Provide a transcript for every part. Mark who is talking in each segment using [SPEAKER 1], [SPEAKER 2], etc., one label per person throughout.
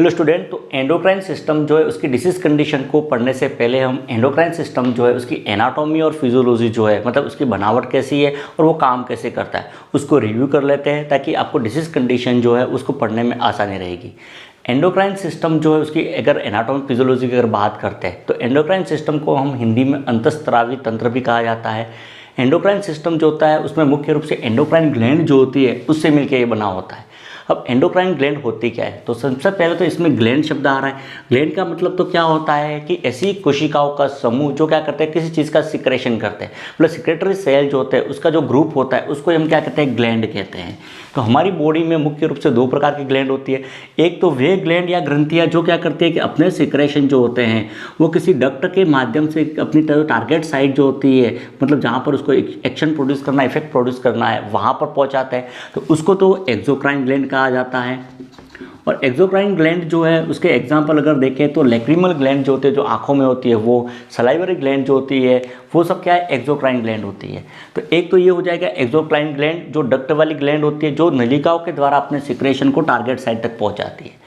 [SPEAKER 1] Hello student, तो endocrine system जो है उसकी डिसीज कंडीशन को पढ़ने से पहले हम एंडोक्राइन सिस्टम जो है उसकी एनाटॉमी और फिजियोलॉजी जो है मतलब उसकी बनावट कैसी है और वो काम कैसे करता है उसको रिव्यू कर लेते हैं ताकि आपको डिसीज कंडीशन जो है उसको पढ़ने में आसानी रहेगी। एंडोक्राइन सिस्टम जो है उसकी अगर एनाटॉमी फिजियोलॉजी की अगर बात करते हैं तो एंडोक्राइन सिस्टम को हम हिंदी में अंतःस्रावी तंत्र भी कहा जाता है। एंडोक्राइन सिस्टम जो होता है उसमें मुख्य रूप से एंडोक्राइन ग्लैंड जो होती है उससे मिलकर ये बना होता है। अब एंडोक्राइन ग्लैंड होती क्या है, तो सबसे पहले तो इसमें ग्लैंड शब्द आ रहा है। ग्लैंड का मतलब तो क्या होता है कि ऐसी कोशिकाओं का समूह जो क्या करते हैं, किसी चीज़ का सिक्रेशन करते हैं, मतलब सिक्रेटरी सेल जो होते हैं उसका जो ग्रुप होता है उसको हम क्या कहते हैं, ग्लैंड कहते हैं। तो हमारी बॉडी में मुख्य रूप से दो प्रकार की ग्लैंड होती है। एक तो वे ग्लैंड या ग्रंथियाँ जो क्या करती है कि अपने सिक्रेशन जो होते हैं वो किसी डक्ट के माध्यम से अपनी टारगेट साइट जो होती है, मतलब जहाँ पर उसको एक्शन प्रोड्यूस करना, इफेक्ट प्रोड्यूस करना है, वहाँ पर पहुँचाते हैं। तो उसको तो एक्सोक्राइन ग्लैंड कहा जाता है। और एक्सोक्राइन ग्लैंड जो है उसके एग्जाम्पल अगर देखें तो लैक्रिमल ग्लैंड जो होती है जो आंखों में होती है, वो सलाइवरी ग्लैंड जो होती है वो सब क्या है, एक्सोक्राइन ग्लैंड होती है। तो एक तो ये हो जाएगा एक्सोक्राइन ग्लैंड जो डक्ट वाली ग्लैंड होती है जो नलिकाओं के द्वारा अपने सिक्रेशन को टारगेट साइट तक पहुंचाती है।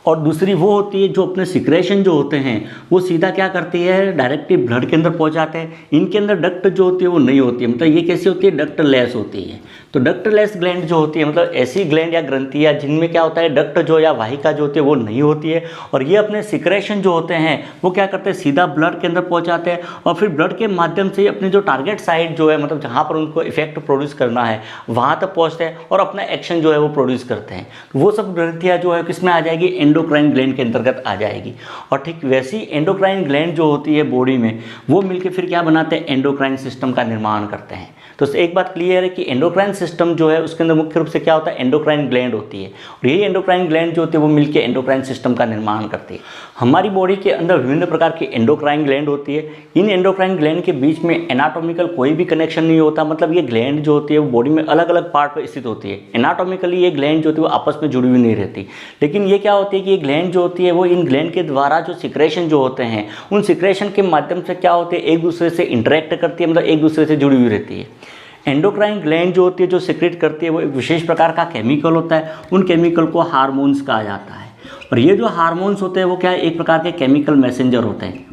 [SPEAKER 1] और दूसरी वो होती है जो अपने सिक्रेशन जो होते हैं वो सीधा क्या करती है, डायरेक्टली ब्लड के अंदर पहुंचाते हैं। इनके अंदर डक्ट जो होती है वो नहीं होती है, मतलब ये कैसी होती है, डक्ट लेस होती है। तो डक्ट लेस ग्लैंड जो होती है मतलब ऐसी ग्लैंड या ग्रंथियाँ जिनमें क्या होता है, डक्ट जो या वाहिका जो होती है वो नहीं होती है। और ये अपने सिक्रेशन जो होते हैं वो क्या करते हैं, सीधा ब्लड के अंदर पहुंचाते हैं और फिर ब्लड के माध्यम से अपने जो टारगेट साइट जो है मतलब जहाँ पर उनको इफेक्ट प्रोड्यूस करना है वहाँ तक पहुँचते हैं और अपना एक्शन जो है वो प्रोड्यूस करते हैं। तो वो सब ग्रंथियाँ जो है किसमें आ जाएगी, एंडोक्राइन ग्लैंड के अंतर्गत आ जाएगी। और ठीक वैसी एंडोक्राइन ग्लैंड जो होती है बॉडी में वो मिलकर फिर क्या बनाते हैं, एंडोक्राइन सिस्टम का निर्माण करते हैं। तो एक बात क्लियर है कि एंडोक्राइन सिस्टम जो है उसके अंदर मुख्य रूप से क्या होता है, एंडोक्राइन ग्लैंड होती है और यही एंडोक्राइन ग्लैंड जो होती है वो मिलकर एंडोक्राइन सिस्टम का निर्माण करती है। हमारी बॉडी के अंदर विभिन्न प्रकार की एंडोक्राइन ग्लैंड होती है। इन एंडोक्राइन ग्लैंड के बीच में एनाटॉमिकल कोई भी कनेक्शन नहीं होता, मतलब ये ग्लैंड जो होती है वो बॉडी में अलग अलग पार्ट पर स्थित होती है। एनाटॉमिकली ये ग्लैंड जो होती है वो आपस में जुड़ी हुई नहीं रहती, लेकिन ये क्या होती है कि ये ग्लैंड जो होती है वो इन ग्लैंड के द्वारा जो सिक्रेशन जो होते हैं उन सिक्रेशन के माध्यम से क्या होते हैं, एक दूसरे से इंटरेक्ट करती है, मतलब एक दूसरे से जुड़ी हुई रहती है। एंडोक्राइन ग्लैंड जो होती है जो सिक्रेट करती है वो एक विशेष प्रकार का केमिकल होता है, उन केमिकल को हार्मोन्स कहा जाता है। और ये जो हार्मोन्स होते हैं वो क्या है, एक प्रकार के केमिकल मैसेंजर होते हैं।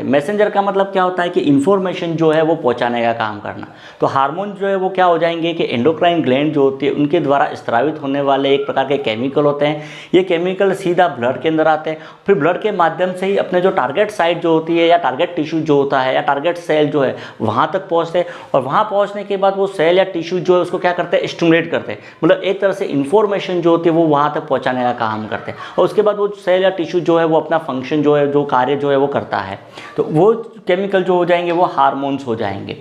[SPEAKER 1] मैसेंजर का मतलब क्या होता है कि इन्फॉर्मेशन जो है वो पहुंचाने का काम करना। तो हार्मोन जो है वो क्या हो जाएंगे कि एंडोक्राइन ग्लैंड जो होती है उनके द्वारा स्त्रावित होने वाले एक प्रकार के केमिकल होते हैं। ये केमिकल सीधा ब्लड के अंदर आते हैं, फिर ब्लड के माध्यम से ही अपने जो टारगेट साइट जो होती है या टारगेट टिश्यू जो होता है या टारगेट सेल जो है वहाँ तक पहुँचते हैं। और वहाँ पहुँचने के बाद वो सेल या टिश्यू जो है उसको क्या करते हैं, स्टिमुलेट करते हैं, मतलब एक तरह से इन्फॉर्मेशन जो होती है वो वहाँ तक पहुँचाने का काम करते हैं। और उसके बाद वो सेल या टिश्यू जो है वो अपना फंक्शन जो है, जो कार्य जो है वो करता है। तो वो केमिकल जो हो जाएंगे वो हार्मोन्स हो जाएंगे।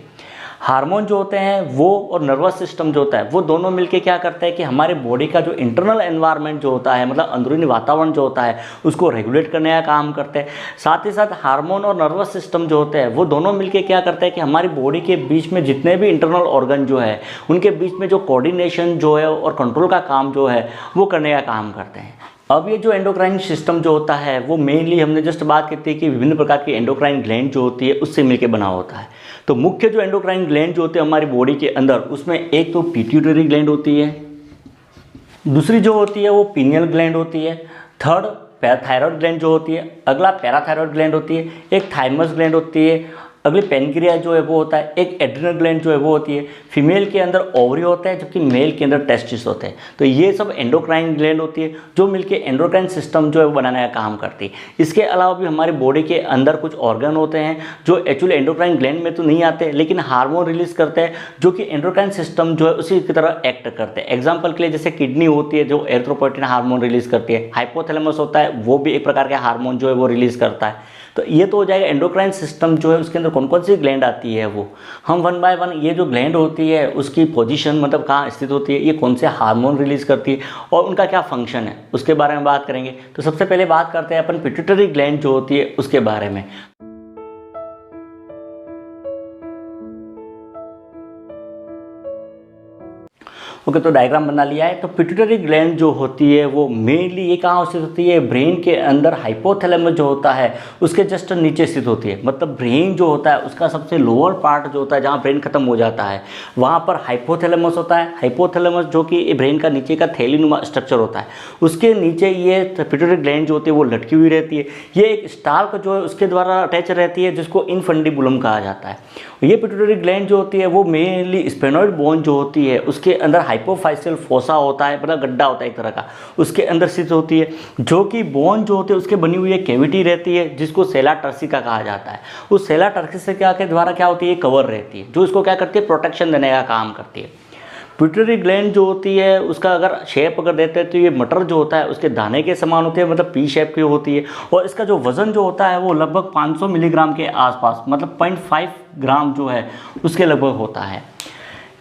[SPEAKER 1] हार्मोन जो होते हैं वो और नर्वस सिस्टम जो होता है वो दोनों मिलके क्या करते हैं कि हमारे बॉडी का जो इंटरनल एनवायरनमेंट जो होता है, मतलब अंदरूनी वातावरण जो होता है उसको रेगुलेट करने का काम करते हैं। साथ ही साथ हार्मोन और नर्वस सिस्टम जो होते हैं वो दोनों मिलके क्या करते हैं कि हमारी बॉडी के बीच में जितने भी इंटरनल ऑर्गन जो है उनके बीच में जो कोऑर्डिनेशन जो है और कंट्रोल का काम जो है वो करने का काम करते हैं। अब ये जो एंडोक्राइन सिस्टम जो होता है वो मेनली हमने जस्ट बात की थी कि विभिन्न प्रकार की एंडोक्राइन ग्लैंड जो होती है उससे मिलकर बना होता है। तो मुख्य जो एंडोक्राइन ग्लैंड जो होते हैं हमारी बॉडी के अंदर उसमें एक तो पिट्यूटरी ग्लैंड होती है, दूसरी जो होती है वो पीनियल ग्लैंड होती है, थर्ड पैराथायरॉयड ग्लैंड जो होती है, अगला पैराथायरॉयड ग्लैंड होती है, एक थाइमस ग्लैंड होती है, अगली पेनक्रियास जो है वो होता है, एक एड्रिनल ग्लैंड जो है वो होती है। फीमेल के अंदर ओवरी होता है जबकि मेल के अंदर टेस्टिस होते हैं। तो ये सब एंडोक्राइन ग्लैंड होती है जो मिलके एंडोक्राइन सिस्टम जो है वो बनाने का काम करती है। इसके अलावा भी हमारी बॉडी के अंदर कुछ ऑर्गन होते हैं जो एक्चुअली एंडोक्राइन ग्लैंड में तो नहीं आते लेकिन हार्मोन रिलीज करते हैं जो कि एंडोक्राइन सिस्टम जो है उसी की तरह एक्ट करते हैं। एग्जाम्पल के लिए जैसे किडनी होती है जो एरिथ्रोपोएटिन हार्मोन रिलीज करती है, हाइपोथैलेमस होता है वो भी एक प्रकार के हार्मोन जो है वो रिलीज करता है। तो ये तो हो जाएगा एंडोक्राइन सिस्टम जो है उसके अंदर कौन कौन सी ग्लैंड आती है वो हम वन बाय वन ये जो ग्लैंड होती है उसकी पोजीशन मतलब कहाँ स्थित होती है, ये कौन से हार्मोन रिलीज करती है और उनका क्या फंक्शन है उसके बारे में बात करेंगे। तो सबसे पहले बात करते हैं अपन पिट्यूटरी ग्लैंड जो होती है उसके बारे में। ओके, तो डायग्राम बना लिया है। तो पिट्यूटरी ग्लैंड जो होती है वो मेनली ये कहाँ स्थित होती है, ब्रेन के अंदर हाइपोथैलेमस जो होता है उसके जस्ट नीचे स्थित होती है। मतलब ब्रेन जो होता है उसका सबसे लोअर पार्ट जो होता है, जहाँ ब्रेन खत्म हो जाता है, वहाँ पर हाइपोथैलेमस होता है। हाइपोथैलेमस जो कि ब्रेन का नीचे का थैलीनुमा स्ट्रक्चर होता है, उसके नीचे ये पिट्यूटरी ग्लैंड जो होती है वो लटकी हुई रहती है। ये एक स्टाल्क जो है उसके द्वारा अटैच रहती है, जिसको इनफंडिबुलम कहा जाता है। ये पिट्यूटरी ग्लैंड जो होती है वो मेनली स्फेनॉइड बोन जो होती है उसके अंदर हाइपोफाइसियल फोसा होता है, मतलब गड्ढा होता है एक तरह का, उसके अंदर स्थित होती है। जो कि बोन जो होती है उसके बनी हुई एक कैविटी रहती है जिसको सेला टर्सिका कहा जाता है। उस सेला टर्सिका के द्वारा क्या होती है, कवर रहती है, जो इसको क्या करती है, प्रोटेक्शन देने का काम करती है। पिट्यूटरी ग्लैंड जो होती है उसका अगर शेप अगर देते हैं तो ये मटर जो होता है उसके दाने के समान होती है, मतलब पी शेप की होती है। और इसका जो वज़न जो होता है वो लगभग 500 मिलीग्राम के आसपास, मतलब 0.5 ग्राम जो है उसके लगभग होता है।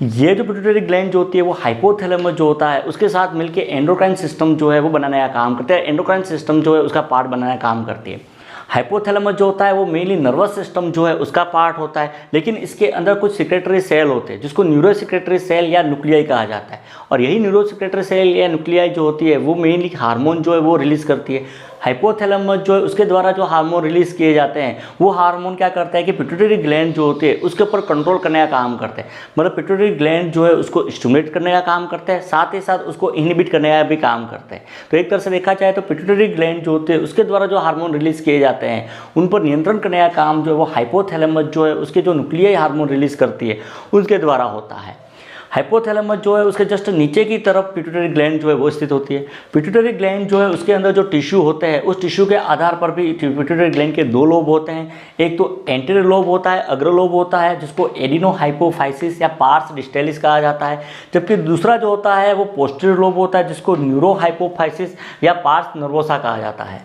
[SPEAKER 1] ये जो पिट्यूटरी ग्लैंड जो होती है वो हाइपोथैलेमस जो होता है उसके साथ मिलके एंडोक्राइन सिस्टम जो है वो बनाने का काम करते हैं। एंडोक्राइन सिस्टम जो है उसका पार्ट बनाने का काम करती है। हाइपोथैलेमस जो होता है वो मेनली नर्वस सिस्टम जो है उसका पार्ट होता है, लेकिन इसके अंदर कुछ सिक्रेटरी सेल होते हैं जिसको न्यूरो सिक्रेटरी सेल या न्यूक्लियाई कहा जाता है। और यही न्यूरो सिक्रेटरी सेल या न्यूक्लियाई जो होती है वो मेनली हार्मोन जो है वो रिलीज़ करती है। हाइपोथैलेमस जो है उसके द्वारा जो हार्मोन रिलीज़ किए जाते हैं वो हार्मोन क्या करता है कि पिट्यूटरी ग्लैंड जो होते हैं उसके ऊपर कंट्रोल करने का काम करते हैं। मतलब पिट्यूटरी ग्लैंड जो है उसको स्टिमुलेट करने का काम करते हैं, साथ ही साथ उसको इनहिबिट करने का भी काम करते हैं। तो एक तरह से देखा जाए तो पिट्यूटरी ग्लैंड जो होते हैं उसके द्वारा जो हार्मोन रिलीज़ किए जाते हैं उन पर नियंत्रण करने का काम जो है वो हाइपोथैलेमस जो है उसके जो न्यूक्लियाई हार्मोन रिलीज़ करती है उसके द्वारा होता है। हाइपोथैलेमस जो है उसके जस्ट नीचे की तरफ पिट्यूटरी ग्लैंड जो है वो स्थित होती है। पिट्यूटरी ग्लैंड जो है उसके अंदर जो टिश्यू होते हैं उस टिश्यू के आधार पर भी पिट्यूटरी ग्लैंड के दो लोब होते हैं। एक तो एंटीरियर लोब होता है, अग्र लोब होता है, जिसको एडिनो हाइपोफाइसिस या पार्स डिस्टेलिस कहा जाता है। जबकि दूसरा जो होता है वो पोस्टीरियर लोब होता है, जिसको न्यूरो हाइपोफाइसिस या पार्स नर्वोसा कहा जाता है।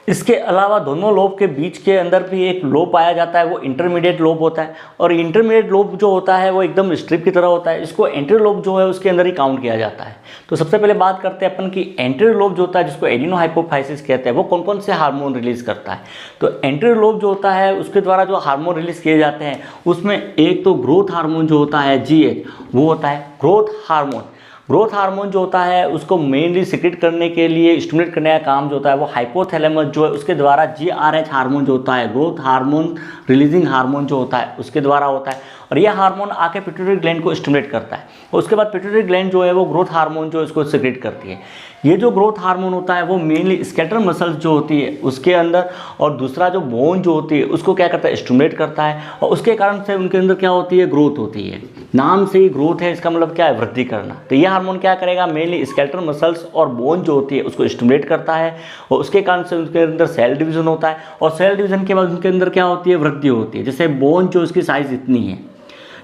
[SPEAKER 1] इसके अलावा दोनों लोब के बीच के अंदर भी एक लोब पाया जाता है, वो इंटरमीडिएट लोब होता है। और इंटरमीडिएट लोब जो होता है वो एकदम स्ट्रिप की तरह होता है, इसको एंटीरियर लोब जो है उसके अंदर ही काउंट किया जाता है। तो सबसे पहले बात करते हैं अपन कि एंटीरियर लोब जो होता है जिसको एडिनो हाइपोफाइसिस कहते हैं वो कौन कौन से हार्मोन रिलीज़ करता है। तो एंटीरियर लोब जो होता है उसके द्वारा जो हार्मोन रिलीज़ किए जाते हैं उसमें एक तो ग्रोथ हार्मोन जो होता है GH, वो होता है ग्रोथ हार्मोन। ग्रोथ हार्मोन जो होता है उसको मेनली सिक्रेट करने के लिए, स्टिमुलेट करने का काम जो होता है वो हाइपोथैलेमस जो है उसके द्वारा GRH हार्मोन जो होता है, ग्रोथ हार्मोन रिलीजिंग हार्मोन जो होता है उसके द्वारा होता है। और यह हार्मोन आके पिट्यूटरी ग्लैंड को स्टिमुलेट करता है और उसके बाद पिट्यूटरी ग्लैंड जो है वो ग्रोथ हार्मोन जो है उसको सिक्रेट करती है। ये जो ग्रोथ हार्मोन होता है वो मेनली स्केलेटल मसल्स जो होती है उसके अंदर, और दूसरा जो बोन जो होती है उसको क्या करता है, स्टिमुलेट करता है। और उसके कारण से उनके अंदर क्या होती है, ग्रोथ होती है। नाम से ही ग्रोथ है, इसका मतलब क्या है, वृद्धि करना। तो ये हार्मोन क्या करेगा, मेनली स्केलेटल मसल्स और बोन जो होती है उसको स्टिमुलेट करता है और उसके कारण से उनके अंदर सेल डिवीजन होता है। और सेल डिवीजन के बाद उनके अंदर क्या होती है, वृद्धि होती है। जैसे बोन जो उसकी साइज़ इतनी है,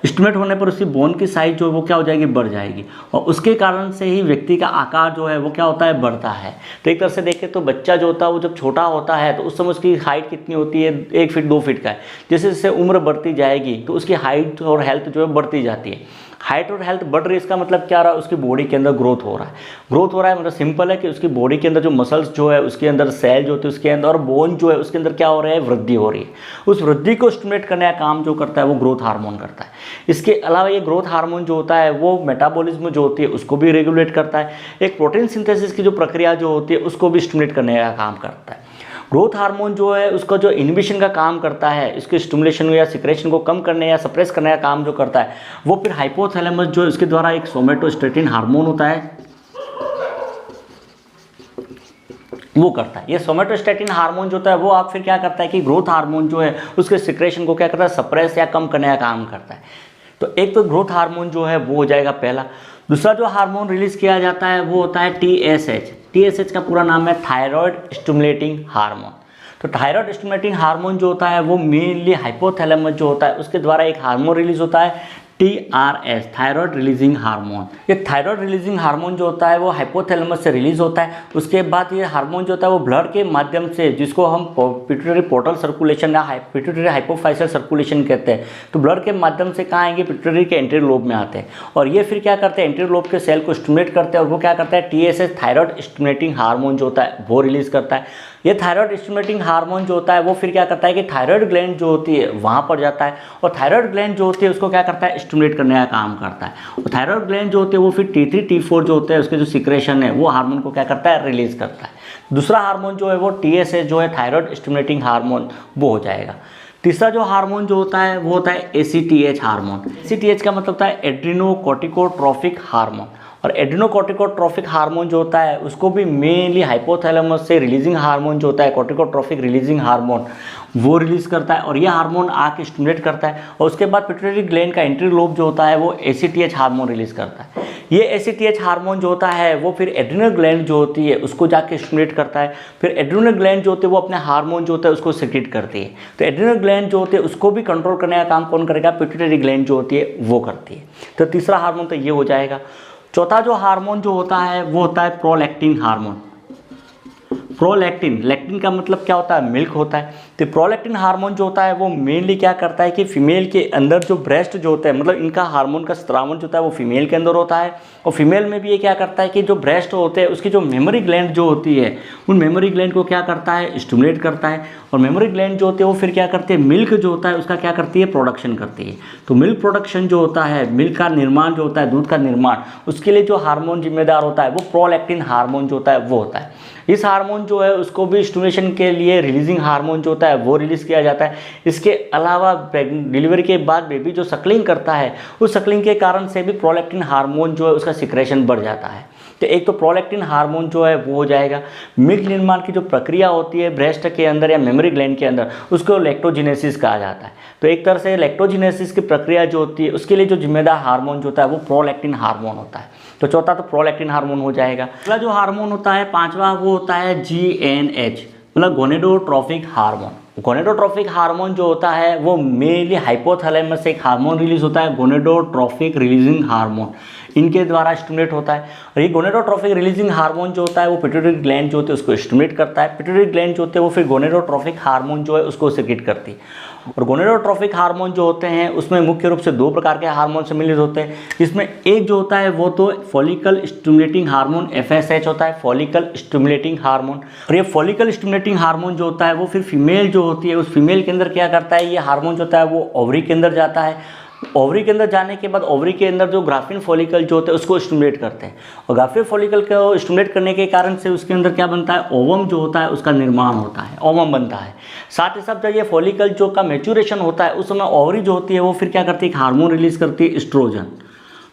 [SPEAKER 1] स्टिमुलेट होने पर उसकी बोन की साइज जो है वो क्या हो जाएगी, बढ़ जाएगी। और उसके कारण से ही व्यक्ति का आकार जो है वो क्या होता है, बढ़ता है। तो एक तरह से देखें तो बच्चा जो होता है वो जब छोटा होता है तो उस समय उसकी हाइट कितनी होती है, 1 फीट 2 फीट का है। जैसे जैसे उम्र बढ़ती जाएगी तो उसकी हाइट और हेल्थ जो है बढ़ती जाती है। हाइट और हेल्थ बढ़ रही है, इसका मतलब क्या रहा, उसकी बॉडी के अंदर ग्रोथ हो रहा है। ग्रोथ हो रहा है मतलब सिंपल है कि उसकी बॉडी के अंदर जो मसल्स जो है उसके अंदर सेल जो होती है उसके अंदर, और बोन जो है उसके अंदर क्या हो रहा है, वृद्धि हो रही है। उस वृद्धि को स्टिमुलेट करने का काम जो करता है वो ग्रोथ हार्मोन करता है। इसके अलावा ये ग्रोथ हार्मोन जो होता है वो मेटाबॉलिज्म जो होती है उसको भी रेगुलेट करता है। एक प्रोटीन सिंथेसिस की जो प्रक्रिया जो होती है उसको भी स्टिमुलेट करने का काम करता है। ग्रोथ हार्मोन जो है उसका जो इनहिबिशन का काम करता है, इसके स्टिमुलेशन या सिक्रेशन को कम करने या सप्रेस करने का काम जो करता है वो फिर हाइपोथैलेमस जो है इसके द्वारा एक सोमेटोस्टेटिन हार्मोन होता है वो करता है। ये सोमेटोस्टेटिन हार्मोन जो होता है वो आप फिर क्या करता है कि ग्रोथ हार्मोन जो है उसके सिक्रेशन को क्या करता है, सप्रेस या कम करने का काम करता है। तो एक तो ग्रोथ हार्मोन जो है वो हो जाएगा पहला। दूसरा जो हार्मोन रिलीज किया जाता है वो होता है TSH। TSH का पूरा नाम है थायराइड स्टिमुलेटिंग हार्मोन। तो थायराइड स्टिमुलेटिंग हार्मोन जो होता है वो मेनली हाइपोथैलेमस जो होता है उसके द्वारा एक हार्मोन रिलीज होता है TRS, थायराइड रिलीजिंग हार्मोन। ये थायराइड रिलीजिंग हार्मोन जो होता है वो हाइपोथैलेमस से रिलीज होता है। उसके बाद ये हार्मोन जो होता है वो ब्लड के माध्यम से, जिसको हम पिट्यूटरी पोर्टल सर्कुलेशन या पिट्यूटरी हाइपोफाइसियल सर्कुलेशन कहते हैं, तो ब्लड के माध्यम से कहाँ आएंगे, पिट्यूटरी के एंटीरियर लोब में आते हैं। और ये फिर क्या करते हैं, एंटीरियर लोब के सेल को स्टिमुलेट करते हैं और वो क्या करता है, TSH थायराइड स्टिमुलेटिंग हार्मोन जो होता है वो रिलीज करता है। ये थायराइड स्टिमुलेटिंग हार्मोन जो होता है वो फिर क्या करता है कि थायराइड ग्लैंड जो होती है वहाँ पर जाता है और थायराइड ग्लैंड जो होती है उसको क्या करता है, स्टिमुलेट करने का काम करता है। और थायराइड ग्लैंड जो होते हैं वो फिर T3 T4 जो होते हैं उसके जो सिक्रेशन है वो हार्मोन को क्या करता है, रिलीज करता है। दूसरा हार्मोन जो है वो TSH जो है थायराइड स्टिमुलेटिंग हार्मोन वो हो जाएगा। तीसरा जो हार्मोन जो होता है वो होता है ACTH हार्मोन। ACTH का मतलब होता है एड्रीनोकोर्टिकोट्रोफिक हार्मोन। और एड्रीनोकोर्टिकोट्रोफिक हार्मोन जो होता है उसको भी मेनली हाइपोथैलेमस से रिलीजिंग हार्मोन जो होता है कोर्टिकोट्रोफिक रिलीजिंग हार्मोन वो रिलीज करता है और ये हार्मोन आके स्टिमुलेट करता है और उसके बाद पिट्यूटरी ग्लैंड का एंट्री लोब जो होता है वो ACTH हार्मोन रिलीज करता है। ये ACTH हार्मोन जो होता है वो फिर एड्रिनल ग्लैंड जो होती है उसको जाके स्टिमुलेट करता है। फिर एड्रिनल ग्लैंड जो होते हैं वो अपने हार्मोन जो होता है उसको सेक्रेट करती है। तो एड्रिनल ग्लैंड जो होते हैं उसको भी कंट्रोल करने का काम कौन करेगा, पिट्यूटरी ग्लैंड जो होती है वो करती है। तो तीसरा हार्मोन तो ये हो जाएगा। चौथा जो हार्मोन जो होता है वो होता है प्रोलैक्टिन हार्मोन। प्रोलैक्टिन, लैक्टिन का मतलब क्या होता है, मिल्क होता है। तो प्रोलैक्टिन हार्मोन जो होता है वो मेनली क्या करता है कि फीमेल के अंदर जो ब्रेस्ट जो होता है मतलब इनका हार्मोन का स्त्रावन जो होता है वो फीमेल के अंदर होता है और फीमेल में भी ये क्या करता है कि जो ब्रेस्ट होते हैं उसकी जो मेमोरी ग्लैंड जो होती है उन मेमोरी ग्लैंड को क्या करता है, स्टिमुलेट करता है। और मेमोरी ग्लैंड जो होते हैं वो फिर क्या करते हैं, मिल्क जो होता है उसका क्या करती है, प्रोडक्शन करती है। तो मिल्क प्रोडक्शन जो होता है, मिल्क का निर्माण जो होता है, दूध का निर्माण, उसके लिए जो हार्मोन जिम्मेदार होता है वो प्रोलैक्टिन हार्मोन जो होता है वो होता है। इस हार्मोन जो है उसको भी स्टिमुलेशन के लिए रिलीजिंग हार्मोन जो होता है वो रिलीज किया जाता है। इसके अलावा डिलीवरी के बाद बेबी जो सकलिंग करता है उस सकलिंग के कारण से भी प्रोलैक्टिन हार्मोन जो है उसका सिक्रेशन बढ़ जाता है। तो एक तो प्रोलैक्टिन हार्मोन जो है वो हो जाएगा। मिल्क निर्माण की जो प्रक्रिया होती है ब्रेस्ट के अंदर या मेमोरी ग्लैंड के अंदर उसको लैक्टोजेनेसिस कहा जाता है। तो एक तरह से लैक्टोजेनेसिस की प्रक्रिया जो होती है उसके लिए जो जिम्मेदार हार्मोन जो होता है वो प्रोलैक्टिन हार्मोन होता है। तो चौथा तो प्रोलैक्टिन हार्मोन हो जाएगा। अगला जो हार्मोन होता है पांचवा वो होता है GnH मतलब गोनेडोट्रोफिक हार्मोन। गोनेडोट्रोफिक हार्मोन जो होता है वो मेनली हाइपोथैलेमस से एक हार्मोन रिलीज होता है, गोनेडोट्रोफिक रिलीजिंग हार्मोन, इनके द्वारा स्टिमुलेट होता है। और ये गोनेडोट्रोफिक रिलीजिंग हार्मोन जो होता है वो पिट्यूटरी ग्लैंड जो होती है उसको स्टिमुलेट करता है। पिट्यूटरी ग्लैंड जो होते हैं वो फिर गोनेडोट्रोफिक हार्मोन जो है उसको सेक्रेट करती है। और गोनेडोट्रोफिक हार्मोन जो होते हैं उसमें मुख्य रूप से दो प्रकार के हार्मोन सम्मिलित होते हैं। इसमें एक जो होता है वो तो फॉलिकल स्टिमुलेटिंग हार्मोन FSH होता है, फॉलिकल स्टिमुलेटिंग हार्मोन। और ये फॉलिकल स्टिमुलेटिंग हार्मोन जो होता है वो फिर फीमेल जो होती है उस फीमेल के अंदर क्या करता है, ये हार्मोन जो होता है वो ओवरी के अंदर जाता है। ओवरी के अंदर जाने के बाद ओवरी के अंदर जो ग्राफिन फॉलिकल जो होते हैं उसको स्टिमुलेट करते हैं और ग्राफिन फॉलिकल को स्टिमुलेट करने के कारण से उसके अंदर क्या बनता है, ओवम जो होता है उसका निर्माण होता है, ओवम बनता है। साथ ही साथ जब ये फॉलिकल जो का मैच्योरेशन होता है उस समय ओवरी जो होती है वो फिर क्या करती है, एक हार्मोन रिलीज करती है, एस्ट्रोजन।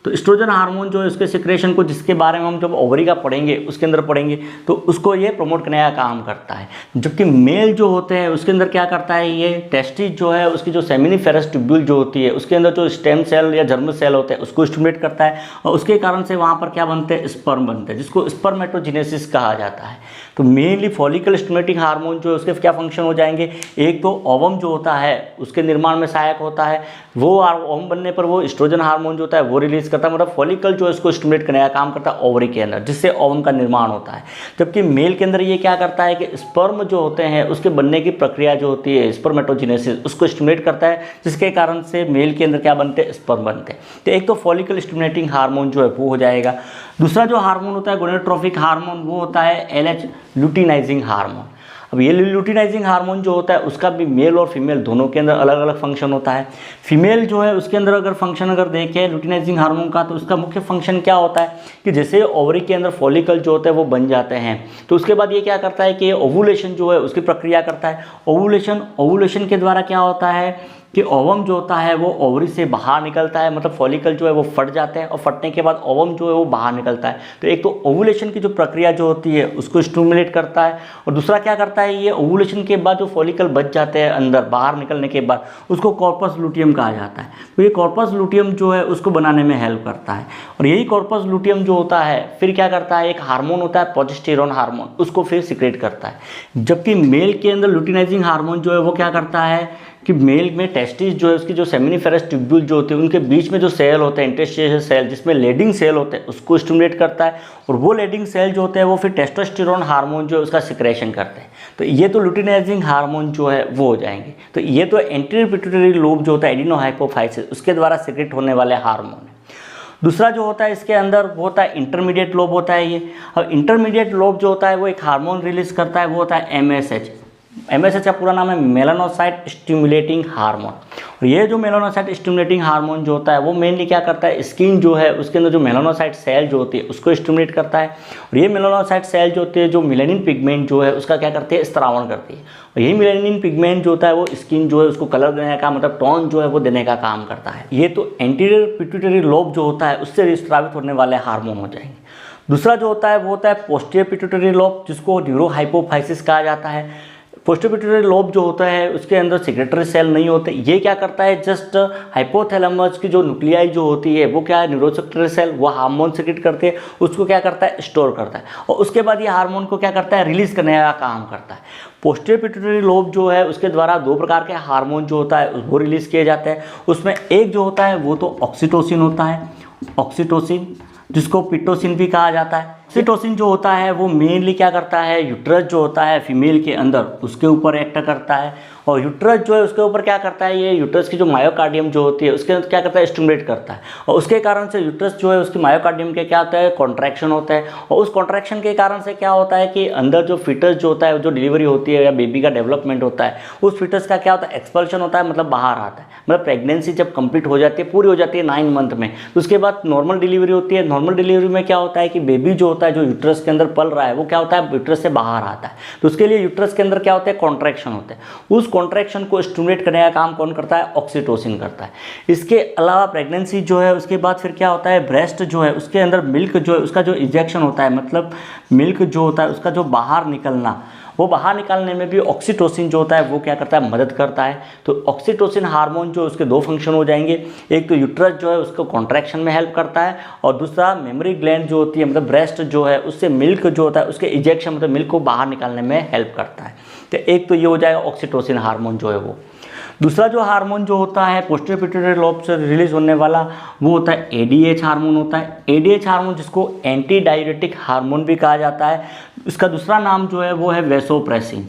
[SPEAKER 1] तो एस्ट्रोजन हार्मोन जो है उसके सिक्रेशन को, जिसके बारे में हम जब ओवरी का पढ़ेंगे उसके अंदर पढ़ेंगे, तो उसको ये प्रमोट करने का काम करता है। जबकि मेल जो होते हैं उसके अंदर क्या करता है, ये टेस्टिस जो है उसकी जो सेमिनिफेरस ट्यूब्यूल जो होती है उसके अंदर जो स्टेम सेल या जर्म सेल होते हैं उसको स्टिमुलेट करता है और उसके कारण से वहाँ पर क्या बनते हैं, स्पर्म बनते हैं, जिसको स्पर्मेटोजेनेसिस कहा जाता है। तो मेनली फॉलिकल स्टिमुलेटिंग हार्मोन जो है उसके क्या फंक्शन हो जाएंगे, एक तो ओवम जो होता है उसके निर्माण में सहायक होता है, वो ओवम बनने पर वो एस्ट्रोजन हार्मोन जो होता है वो रिलीज करता है, मतलब फॉलिकल जो है उसको स्टिमुलेट करने का काम करता है ओवरी के अंदर, जिससे ओवम का निर्माण होता है। जबकि मेल के अंदर ये क्या करता है कि स्पर्म जो होते हैं उसके बनने की प्रक्रिया जो होती है स्पर्मेटोजेनेसिस उसको स्टिमुलेट करता है, जिसके कारण से मेल के अंदर क्या बनते हैं, स्पर्म बनते हैं। तो एक तो फॉलिकल स्टिमुलेटिंग हार्मोन जो है वो हो जाएगा। दूसरा जो हार्मोन होता है गोनेडोट्रोफिक हार्मोन वो होता है LH लुटिनाइजिंग हार्मोन। अब ये लुटिनाइजिंग हार्मोन जो होता है उसका भी मेल और फीमेल दोनों के अंदर अलग अलग फंक्शन होता है। फीमेल जो है उसके अंदर अगर फंक्शन अगर देखें लुटिनाइजिंग हार्मोन का, तो उसका मुख्य फंक्शन क्या होता है कि जैसे ओवरी के अंदर फॉलिकल जो होता है वो बन जाते हैं, तो उसके बाद ये क्या करता है कि ओवुलेशन जो है उसकी प्रक्रिया करता है। ओवुलेशन के द्वारा क्या होता है कि ओवम जो होता है वो ओवरी से बाहर निकलता है, मतलब फॉलिकल जो है वो फट जाते हैं और फटने के बाद ओवम जो है वो बाहर निकलता है। तो एक तो ओवुलेशन की जो प्रक्रिया जो होती है उसको स्टिमुलेट करता है और दूसरा क्या करता है, ये ओवुलेशन के बाद जो फॉलिकल बच जाते हैं अंदर बाहर निकलने के बाद उसको कॉर्पस लुटियम कहा जाता है। तो ये कॉर्पस लुटियम जो है उसको बनाने में हेल्प करता है और यही कॉर्पस लुटियम जो होता है फिर क्या करता है, एक हार्मोन होता है प्रोजेस्टेरोन हार्मोन, उसको फिर सिक्रेट करता है। जबकि मेल के अंदर लुटिनाइजिंग हार्मोन जो है वो क्या करता है कि मेल में टेस्टिस जो है उसकी जो सेमिनिफेरस ट्यूब्यूल जो होती है उनके बीच में जो सेल होते हैं इंटरस्टिशियल सेल जिसमें लेडिंग सेल होते हैं उसको स्टिमुलेट करता है और वो लेडिंग सेल जो होते हैं वो फिर टेस्टोस्टेरोन हार्मोन जो है उसका सिक्रेशन करते हैं। तो ये तो लुटिनाइजिंग हार्मोन जो है वो हो जाएंगे। तो ये तो एंटीरियर पिट्यूटरी लोब जो होता है एडिनोहाइपोफाइसिस उसके द्वारा सिक्रेट होने वाले हार्मोन है। दूसरा जो होता है इसके अंदर वो होता है इंटरमीडिएट लोब होता है ये। अब इंटरमीडिएट लोब जो होता है वो एक हार्मोन रिलीज करता है, वो होता है MSH। MSH का पूरा नाम है मेलानोसाइट स्टिमुलेटिंग हार्मोन। और ये जो मेलानोसाइट स्टिमुलेटिंग हार्मोन जो होता है वो मेनली क्या करता है, स्किन जो है उसके अंदर जो मेलानोसाइट सेल जो होती है उसको स्टिमुलेट करता है। और ये मेलानोसाइट सेल जो होती है जो मेलानिन पिगमेंट जो है उसका क्या करती है, स्त्रावण करती है। और यही मेलानिन पिगमेंट जो होता है वो स्किन जो है उसको कलर देने का मतलब टोन जो है वो देने का काम करता है। ये तो एंटीरियर पिट्यूटरी लोब जो होता है उससे स्रावित होने वाले हार्मोन हो जाएंगे। दूसरा जो होता है वो होता है पोस्टीरियर पिट्यूटरी लोब, जिसको न्यूरोहाइपोफाइसिस कहा जाता है। पोस्टीरियर पिट्यूटरी लोब जो होता है उसके अंदर सेक्रेटरी सेल नहीं होते। ये क्या करता है, जस्ट हाइपोथैलेमस की जो न्यूक्लियाई जो होती है वो क्या है, न्यूरोसेक्रेटरी सेल वो हार्मोन सेक्रेट करते हैं, उसको क्या करता है, स्टोर करता है। और उसके बाद ये हार्मोन को क्या करता है, रिलीज करने का काम करता है। पोस्टीरियर पिट्यूटरी लोब जो है उसके द्वारा दो प्रकार के हार्मोन जो होता है वो रिलीज किए जाते हैं। उसमें एक जो होता है वो तो ऑक्सीटोसिन होता है, ऑक्सीटोसिन जिसको पिटोसिन भी कहा जाता है। ऑक्सीटोसिन जो होता है वो मेनली क्या करता है, यूट्रस जो होता है फीमेल के अंदर उसके ऊपर एक्ट करता है। और यूट्रस जो है उसके ऊपर क्या करता है, ये यूट्रस की जो मायोकार्डियम जो होती है उसके अंदर क्या करता है, स्टिमुलेट करता है। और उसके कारण से यूट्रस जो है उसकी मायोकार्डियम के क्या होता है, कॉन्ट्रैक्शन होता है। और उस कॉन्ट्रैक्शन के कारण से क्या होता है कि अंदर जो फिटस जो होता है, जो डिलीवरी होती है या बेबी का डेवलपमेंट होता है, उस फिटस का क्या होता है, एक्सपल्शन होता है, मतलब बाहर आता है। मतलब प्रेगनेंसी जब कंप्लीट हो जाती है, पूरी हो जाती है 9 मंथ में, तो उसके बाद नॉर्मल डिलीवरी होती है। नॉर्मल डिलीवरी में क्या होता है कि बेबी जो होता है जो यूट्रस के अंदर पल रहा है वो क्या होता है, यूट्रस से बाहर आता है। तो उसके लिए यूट्रस के अंदर क्या होता है, कॉन्ट्रैक्शन होते हैं। उस कॉन्ट्रैक्शन को स्टिमुलेट करने का काम कौन करता है, ऑक्सीटोसिन करता है। इसके अलावा प्रेगनेंसी जो है उसके बाद फिर क्या होता है, ब्रेस्ट जो है उसके अंदर मिल्क जो है उसका जो इंजेक्शन होता है, मतलब मिल्क जो होता है उसका जो बाहर निकलना, वो बाहर निकालने में भी ऑक्सीटोसिन जो होता है वो क्या करता है, मदद करता है। तो ऑक्सीटोसिन हार्मोन जो उसके दो फंक्शन हो जाएंगे, एक तो यूट्रस जो है उसको कॉन्ट्रैक्शन में हेल्प करता है, और दूसरा मेमोरी ग्लैंड जो होती है मतलब ब्रेस्ट जो है उससे मिल्क जो होता है उसके इजेक्शन मतलब मिल्क को बाहर निकालने में हेल्प करता है। तो एक तो ये हो जाएगा ऑक्सीटोसिन हार्मोन जो है वो। दूसरा जो हार्मोन जो होता है पोस्टीरियर पिट्यूटरी लोब से रिलीज होने वाला वो होता है ADH हार्मोन होता है। ADH हार्मोन जिसको एंटी डायरेटिक हार्मोन भी कहा जाता है, इसका दूसरा नाम जो है वो है वैसोप्रेसिन।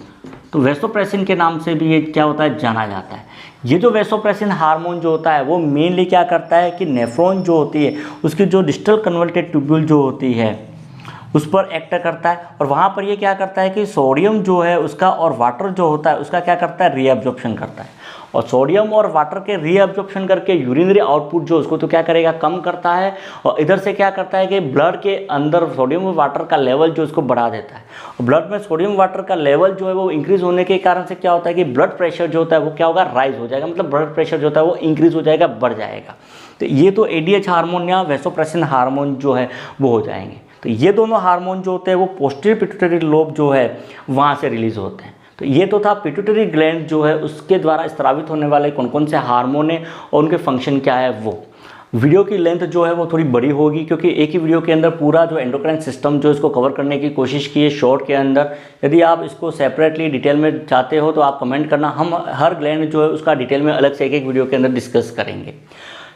[SPEAKER 1] तो वैसोप्रेसिन के नाम से भी ये क्या होता है, जाना जाता है। ये जो वैसोप्रेसिन हार्मोन जो होता है वो मेनली क्या करता है कि नेफ्रॉन जो होती है उसकी जो डिस्टल कन्वर्टेड ट्यूब्यूल जो होती है उस पर एक्ट करता है। और वहाँ पर ये क्या करता है कि सोडियम जो है उसका और वाटर जो होता है उसका क्या करता है, रीअब्जॉर्प्शन करता है। और सोडियम और वाटर के रीअब्जॉर्प्शन करके यूरिनरी आउटपुट जो उसको तो क्या करेगा, कम करता है। और इधर से क्या करता है कि ब्लड के अंदर सोडियम और वाटर का लेवल जो उसको बढ़ा देता है। और ब्लड में सोडियम वाटर का लेवल जो है वो इंक्रीज होने के कारण से क्या होता है कि ब्लड प्रेशर जो होता है वो क्या होगा, राइज हो जाएगा, मतलब ब्लड प्रेशर जो होता है वो इंक्रीज हो जाएगा, बढ़ जाएगा। तो ये तो ADH हार्मोन या वैसोप्रेसिन हार्मोन जो है वो हो जाएंगे। तो ये दोनों हार्मोन जो होते हैं वो पोस्टीरियर पिट्यूटरी लोब जो है वहाँ से रिलीज होते हैं। तो ये तो था पिट्यूटरी ग्लैंड जो है उसके द्वारा स्रावित होने वाले कौन कौन से हार्मोन है और उनके फंक्शन क्या है वो। वीडियो की लेंथ जो है वो थोड़ी बड़ी होगी क्योंकि एक ही वीडियो के अंदर पूरा जो एंडोक्राइन सिस्टम जो इसको कवर करने की कोशिश की है शॉर्ट के अंदर। यदि आप इसको सेपरेटली डिटेल में चाहते हो तो आप कमेंट करना, हम हर ग्लैंड जो है उसका डिटेल में अलग से एक वीडियो के अंदर डिस्कस करेंगे।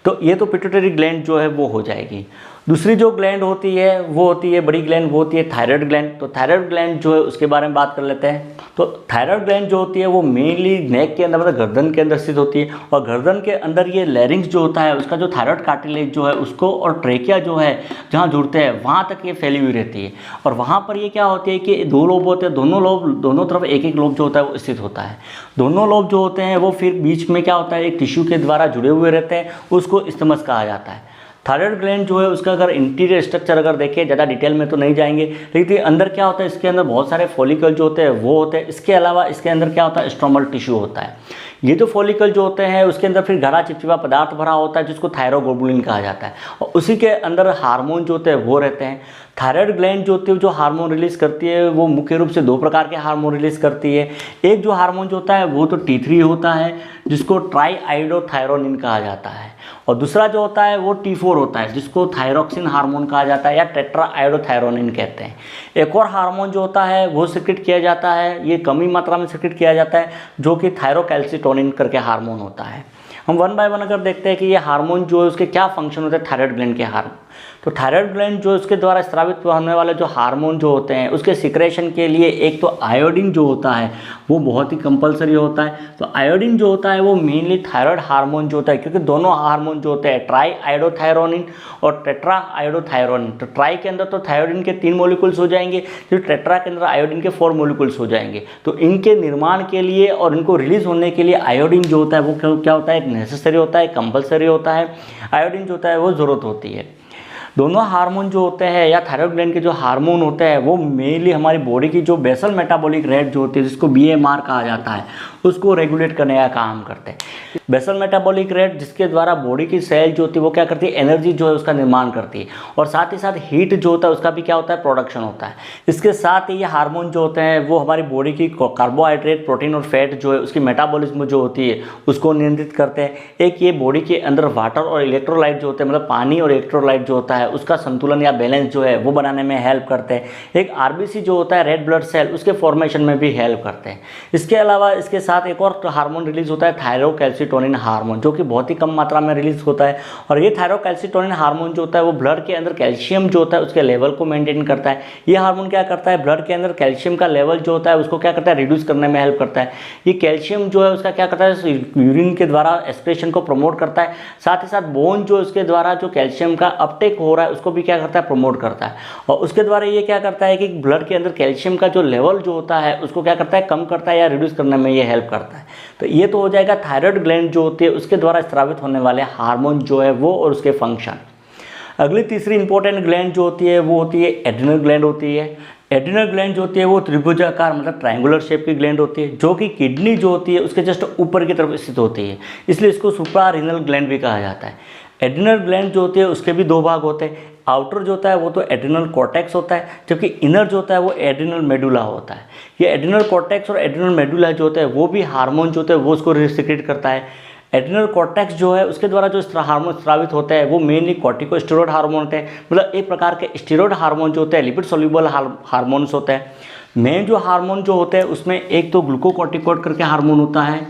[SPEAKER 1] तो ये तो पिट्यूटरी ग्लैंड जो है वो हो जाएगी। दूसरी जो ग्लैंड होती है वो होती है बड़ी ग्लैंड, वो होती है थायराइड ग्लैंड। तो थायराइड ग्लैंड जो है उसके बारे में बात कर लेते हैं। तो थायराइड ग्लैंड जो होती है वो मेनली नेक के अंदर मतलब गर्दन के अंदर स्थित होती है। और गर्दन के अंदर ये लैरिंग्स जो होता है उसका जो थायराइड कार्टिलेज जो है उसको और ट्रेकिया जो है जहाँ जुड़ते हैं वहाँ तक ये फैली हुई रहती है। और वहाँ पर ये क्या होती है कि दो लोब होते हैं, दोनों लोब दोनों तरफ एक एक लोब जो होता है वो स्थित होता है। दोनों लोब जो होते हैं वो फिर बीच में क्या होता है, एक टिश्यू के द्वारा जुड़े हुए रहते हैं, उसको इस्टमस कहा जाता है। थायराइड ग्लैंड जो है उसका अगर इंटीरियर स्ट्रक्चर अगर देखें, ज़्यादा डिटेल में तो नहीं जाएंगे, लेकिन अंदर क्या होता है इसके अंदर बहुत सारे फॉलिकल जो होते हैं वो होते हैं। इसके अलावा इसके अंदर क्या होता है, स्ट्रोमल टिश्यू होता है। ये जो फॉलिकल जो होते हैं उसके अंदर फिर गाढ़ा चिपचिपा पदार्थ भरा होता है जिसको थायरोग्लोबुलिन कहा जाता है। और उसी के अंदर हार्मोन जो होते हैं वो रहते हैं। थायराइड ग्लैंड जो होती है जो हार्मोन रिलीज करती है वो मुख्य रूप से दो प्रकार के हार्मोन रिलीज करती है। एक जो हार्मोन जो होता है वो तो T3 होता है जिसको ट्राईआयोडोथायरोनिन कहा जाता है। और दूसरा जो होता है वो T4 होता है जिसको थायरोक्सिन हार्मोन कहा जाता है या टेट्राआयोडोथायरोनिन कहते हैं। एक और हार्मोन जो होता है वो सिक्रेट किया जाता है, ये कमी मात्रा में सिक्रेट किया जाता है, जो कि थायरोकैल्सिटोनिन करके हार्मोन होता है। हम वन बाय वन अगर देखते हैं कि ये हार्मोन जो है उसके क्या फंक्शन होते हैं थायराइड ग्लैंड के हार्मोन। तो थायराइड ग्लैंड जो उसके द्वारा स्रावित होने वाले जो हार्मोन जो होते हैं उसके सिक्रेशन के लिए एक तो आयोडीन जो होता है वो बहुत ही कंपलसरी होता है। तो आयोडीन जो होता है वो मेनली थायराइड हार्मोन जो होता है, क्योंकि दोनों हार्मोन जो होते हैं ट्राई आयोडोथायरोनिन और टेट्रा आयोडोथायरोनिन, तो ट्राई के अंदर तो थायरोडिन के 3 मॉलिक्यूल्स हो जाएंगे, जो टेट्रा के अंदर आयोडीन के 4 मॉलिक्यूल्स हो जाएंगे। तो इनके निर्माण के लिए और इनको रिलीज होने के लिए आयोडीन जो होता है वो क्या होता है, एक नेसेसरी होता है, कंपलसरी होता है। आयोडीन जो होता है वो ज़रूरत होती है। दोनों हार्मोन जो होते हैं या थायराइड ग्लैंड के जो हार्मोन होते हैं वो मेनली हमारी बॉडी की जो बेसल मेटाबॉलिक रेट जो होती है, जिसको BMR कहा जाता है, उसको रेगुलेट करने का काम करते हैं। बेसल मेटाबॉलिक रेट जिसके द्वारा बॉडी की सेल जो होती है वो क्या करती है, एनर्जी जो है उसका निर्माण करती है, और साथ ही साथ हीट जो होता है उसका भी क्या होता है, प्रोडक्शन होता है। इसके साथ ही ये हार्मोन जो होते हैं वो हमारी बॉडी की कार्बोहाइड्रेट, प्रोटीन और फैट जो है उसकी मेटाबॉलिज्म जो होती है उसको नियंत्रित करते हैं। एक ये बॉडी के अंदर वाटर और इलेक्ट्रोलाइट जो होते हैं, मतलब पानी और इलेक्ट्रोलाइट जो होता है उसका संतुलन या बैलेंस जो है वो बनाने में हेल्प करते हैं। एक RBC जो होता है, रेड ब्लड सेल, उसके फॉर्मेशन में भी हेल्प करते हैं। इसके अलावा इसके साथ एक और हार्मोन रिलीज होता है, थायरोकैल्सिटोनिन हार्मोन, जो कि बहुत ही कम मात्रा में रिलीज होता है। और ये थायरोकैल्सिटोनिन हार्मोन जो होता है वो ब्लड के अंदर कैल्शियम जो होता है उसके लेवल को मेंटेन करता है। ये हार्मोन क्या करता है, ब्लड के अंदर कैल्शियम का लेवल जो होता है उसको क्या करता है, रिड्यूस करने में हेल्प करता है। ये कैल्शियम जो है उसका क्या करता है, यूरिन के द्वारा एक्सक्रीशन को प्रमोट करता है। साथ ही साथ बोन जो उसके द्वारा जो कैल्शियम का अपटेक हो रहा है उसको भी क्या करता है, प्रमोट करता है। और उसके द्वारा ये क्या करता है कि ब्लड के अंदर कैल्शियम का जो लेवल जो होता है उसको क्या करता है, कम करता है या रिड्यूस करने में ये हेल्प करता है। तो ये तो हो जाएगा थायराइड ग्लैंड जो होती है उसके द्वारा स्रावित होने वाले हार्मोन जो है वो और उसके फंक्शन। अगली तीसरी इंपॉर्टेंट ग्लैंड जो होती है वो होती है एड्रिनल ग्लैंड होती है। एड्रिनल ग्लैंड जो होती है वो त्रिभुजाकार मतलब ट्रायंगुलर शेप की ग्लैंड होती है, जो कि किडनी जो होती है उसके जस्ट ऊपर की तरफ स्थित होती है, इसलिए इसको सुप्रारीनल ग्लैंड भी कहा जाता है। एड्रिनल ग्लैंड जो होती है उसके भी 2 भाग होते हैं। आउटर जो होता है वो तो एड्रिनल कॉर्टेक्स होता है, जबकि इनर जो होता है वो एड्रिनल मेडुला होता है। ये एड्रिनल कॉर्टेक्स और एड्रिनल मेडुला जो होता है वो भी हार्मोन जो होता है वो उसको सिक्रेट करता है। एड्रिनल कॉर्टेक्स जो है उसके द्वारा जो हार्मोन स्रावित होता है वो मेनली कॉर्टिकोस्टेरॉइड हार्मोन होते हैं, मतलब एक प्रकार के स्टेरॉइड हार्मोन जो होते हैं, लिपिड सोल्यूबल हार्मोन्स होते हैं। मेन जो हार्मोन जो होते हैं उसमें एक तो ग्लूकोकॉर्टिकॉइड करके हार्मोन होता है,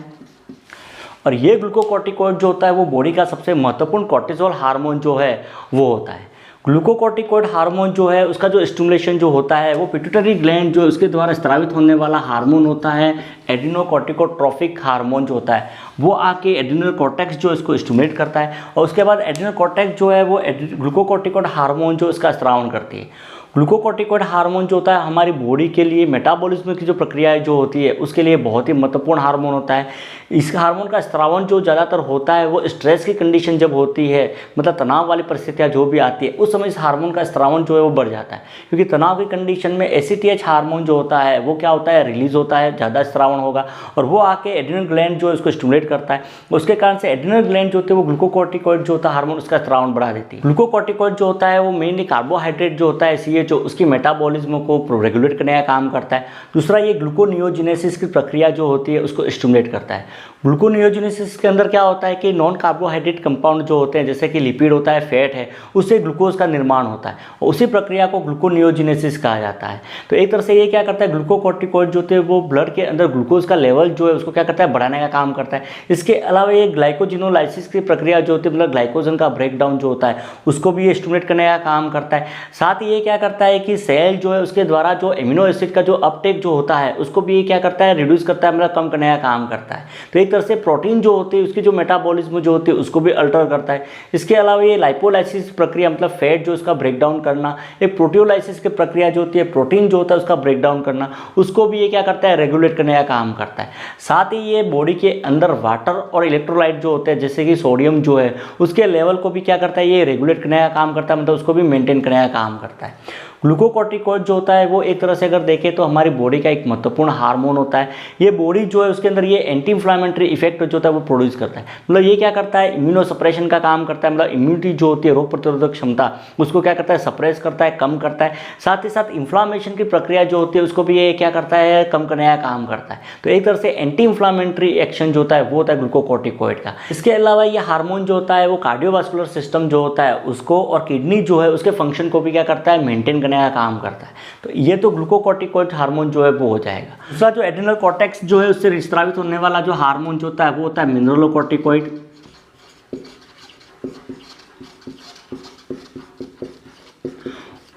[SPEAKER 1] और ये ग्लूकोकॉर्टिकॉइड जो होता है वो बॉडी का सबसे महत्वपूर्ण कॉर्टिसोल हार्मोन जो है वो होता है। ग्लूकोकॉर्टिकॉइड हार्मोन जो है उसका जो स्टिमुलेशन जो होता है वो पिट्यूटरी ग्लैंड जो उसके द्वारा स्रावित होने वाला हार्मोन होता है, एड्रिनोकॉर्टिकोट्रोफिक हार्मोन जो होता है वो आके एड्रिनल कॉर्टेक्स जो इसको स्टिमुलेट करता है, और उसके बाद एड्रिनल कॉर्टेक्स जो है वो ग्लूकोकॉर्टिकॉइड हार्मोन जो इसका स्रावण करती है। ग्लूकोकॉर्टिकॉइड हार्मोन जो होता है हमारी बॉडी के लिए मेटाबॉलिज्म की जो प्रक्रियाएं जो होती है उसके लिए बहुत ही महत्वपूर्ण हार्मोन होता है। इस हार्मोन का स्रावण जो ज़्यादातर होता है वो स्ट्रेस की कंडीशन जब होती है, मतलब तनाव वाली परिस्थितियाँ जो भी आती है उस समय इस हार्मोन का स्रावण जो है वो बढ़ जाता है, क्योंकि तनाव की कंडीशन में ACTH हार्मोन जो होता है वो क्या होता है, रिलीज होता है, ज़्यादा स्रावण होगा और वो आके एड्रिनल ग्लैंड जो है उसको स्टिमुलेट करता है। उसके कारण से एड्रिनल ग्लैंड जो होते हैं वो ग्लूकोकॉर्टिकॉइड जो होता है हार्मोन उसका स्रावण बढ़ा देती है। ग्लूकोकॉर्टिकॉइड जो होता है वो मेनली कार्बोहाइड्रेट जो होता है CHO उसकी मेटाबॉलिज्म को रेगुलेट करने का काम करता है। दूसरा ये ग्लूकोनियोजेनेसिस की प्रक्रिया जो होती है उसको स्टिमुलेट करता है। ग्लूकोनियोजेनेसिस के अंदर क्या होता है कि नॉन कार्बोहाइड्रेट कंपाउंड जो होते हैं जैसे कि लिपिड होता है, फैट है, उससे ग्लूकोज का निर्माण होता है और उसी प्रक्रिया को ग्लूकोनियोजेनेसिस कहा जाता है। तो एक तरह से ये क्या करता है, ग्लूकोकॉर्टिकॉइड जो होते हैं वो ब्लड के अंदर ग्लूकोज का लेवल जो है उसको क्या करता है, बढ़ाने का काम करता है। इसके अलावा ये ग्लाइकोजिनोलाइसिस की प्रक्रिया जो होती है, मतलब ग्लाइकोजन का ब्रेकडाउन जो होता है उसको भी ये स्टिमुलेट करने का काम करता है। साथ ही ये क्या करता है कि सेल जो है उसके द्वारा जो एमिनो एसिड का जो अपटेक जो होता है उसको भी ये क्या करता है, रिड्यूस करता है, मतलब कम करने का काम करता है। तो एक तरह से प्रोटीन जो होती है उसकी जो मेटाबॉलिज्म जो होती है उसको भी अल्टर करता है। इसके अलावा ये लाइपोलाइसिस प्रक्रिया, मतलब फैट जो उसका ब्रेकडाउन करना, एक प्रोटियोलाइसिस की प्रक्रिया जो होती है प्रोटीन जो होता है उसका ब्रेकडाउन करना, उसको भी ये क्या करता है, रेगुलेट करने का काम करता है। साथ ही ये बॉडी के अंदर वाटर और इलेक्ट्रोलाइट जो होते हैं जैसे कि सोडियम जो है उसके लेवल को भी क्या करता है, ये रेगुलेट करने का काम करता है, मतलब उसको भी मेंटेन करने का काम करता है। ग्लूकोकॉर्टिकॉइड जो होता है वो एक तरह से अगर देखें तो हमारी बॉडी का एक महत्वपूर्ण हार्मोन होता है। ये बॉडी जो है उसके अंदर ये एंटी इन्फ्लामेटरी इफेक्ट जो होता है वो प्रोड्यूस करता है, मतलब ये क्या करता है, इम्यूनो सप्रेशन का काम करता है, मतलब इम्यूनिटी जो होती है रोग प्रतिरोधक क्षमता उसको क्या करता है, सप्रेस करता है, कम करता है। साथ ही साथ इन्फ्लामेशन की प्रक्रिया जो होती है उसको भी ये क्या करता है, कम करने का काम करता है। तो एक तरह से एंटी इन्फ्लामेटरी एक्शन जो होता है वो होता है ग्लूकोकॉर्टिकॉइड का। इसके अलावा ये हार्मोन जो होता है वो कार्डियोवास्कुलर सिस्टम जो होता है उसको और किडनी जो है उसके फंक्शन को भी क्या करता है, मेंटेन करने का काम करता है। तो ये तो ग्लूकोकॉर्टिकॉइड हार्मोन जो है वो हो जाएगा। दूसरा जो एड्रिनल कॉर्टेक्स जो है उससे स्रावित होने वाला जो हार्मोन जो होता है वो होता है मिनरलोकॉर्टिकॉइड।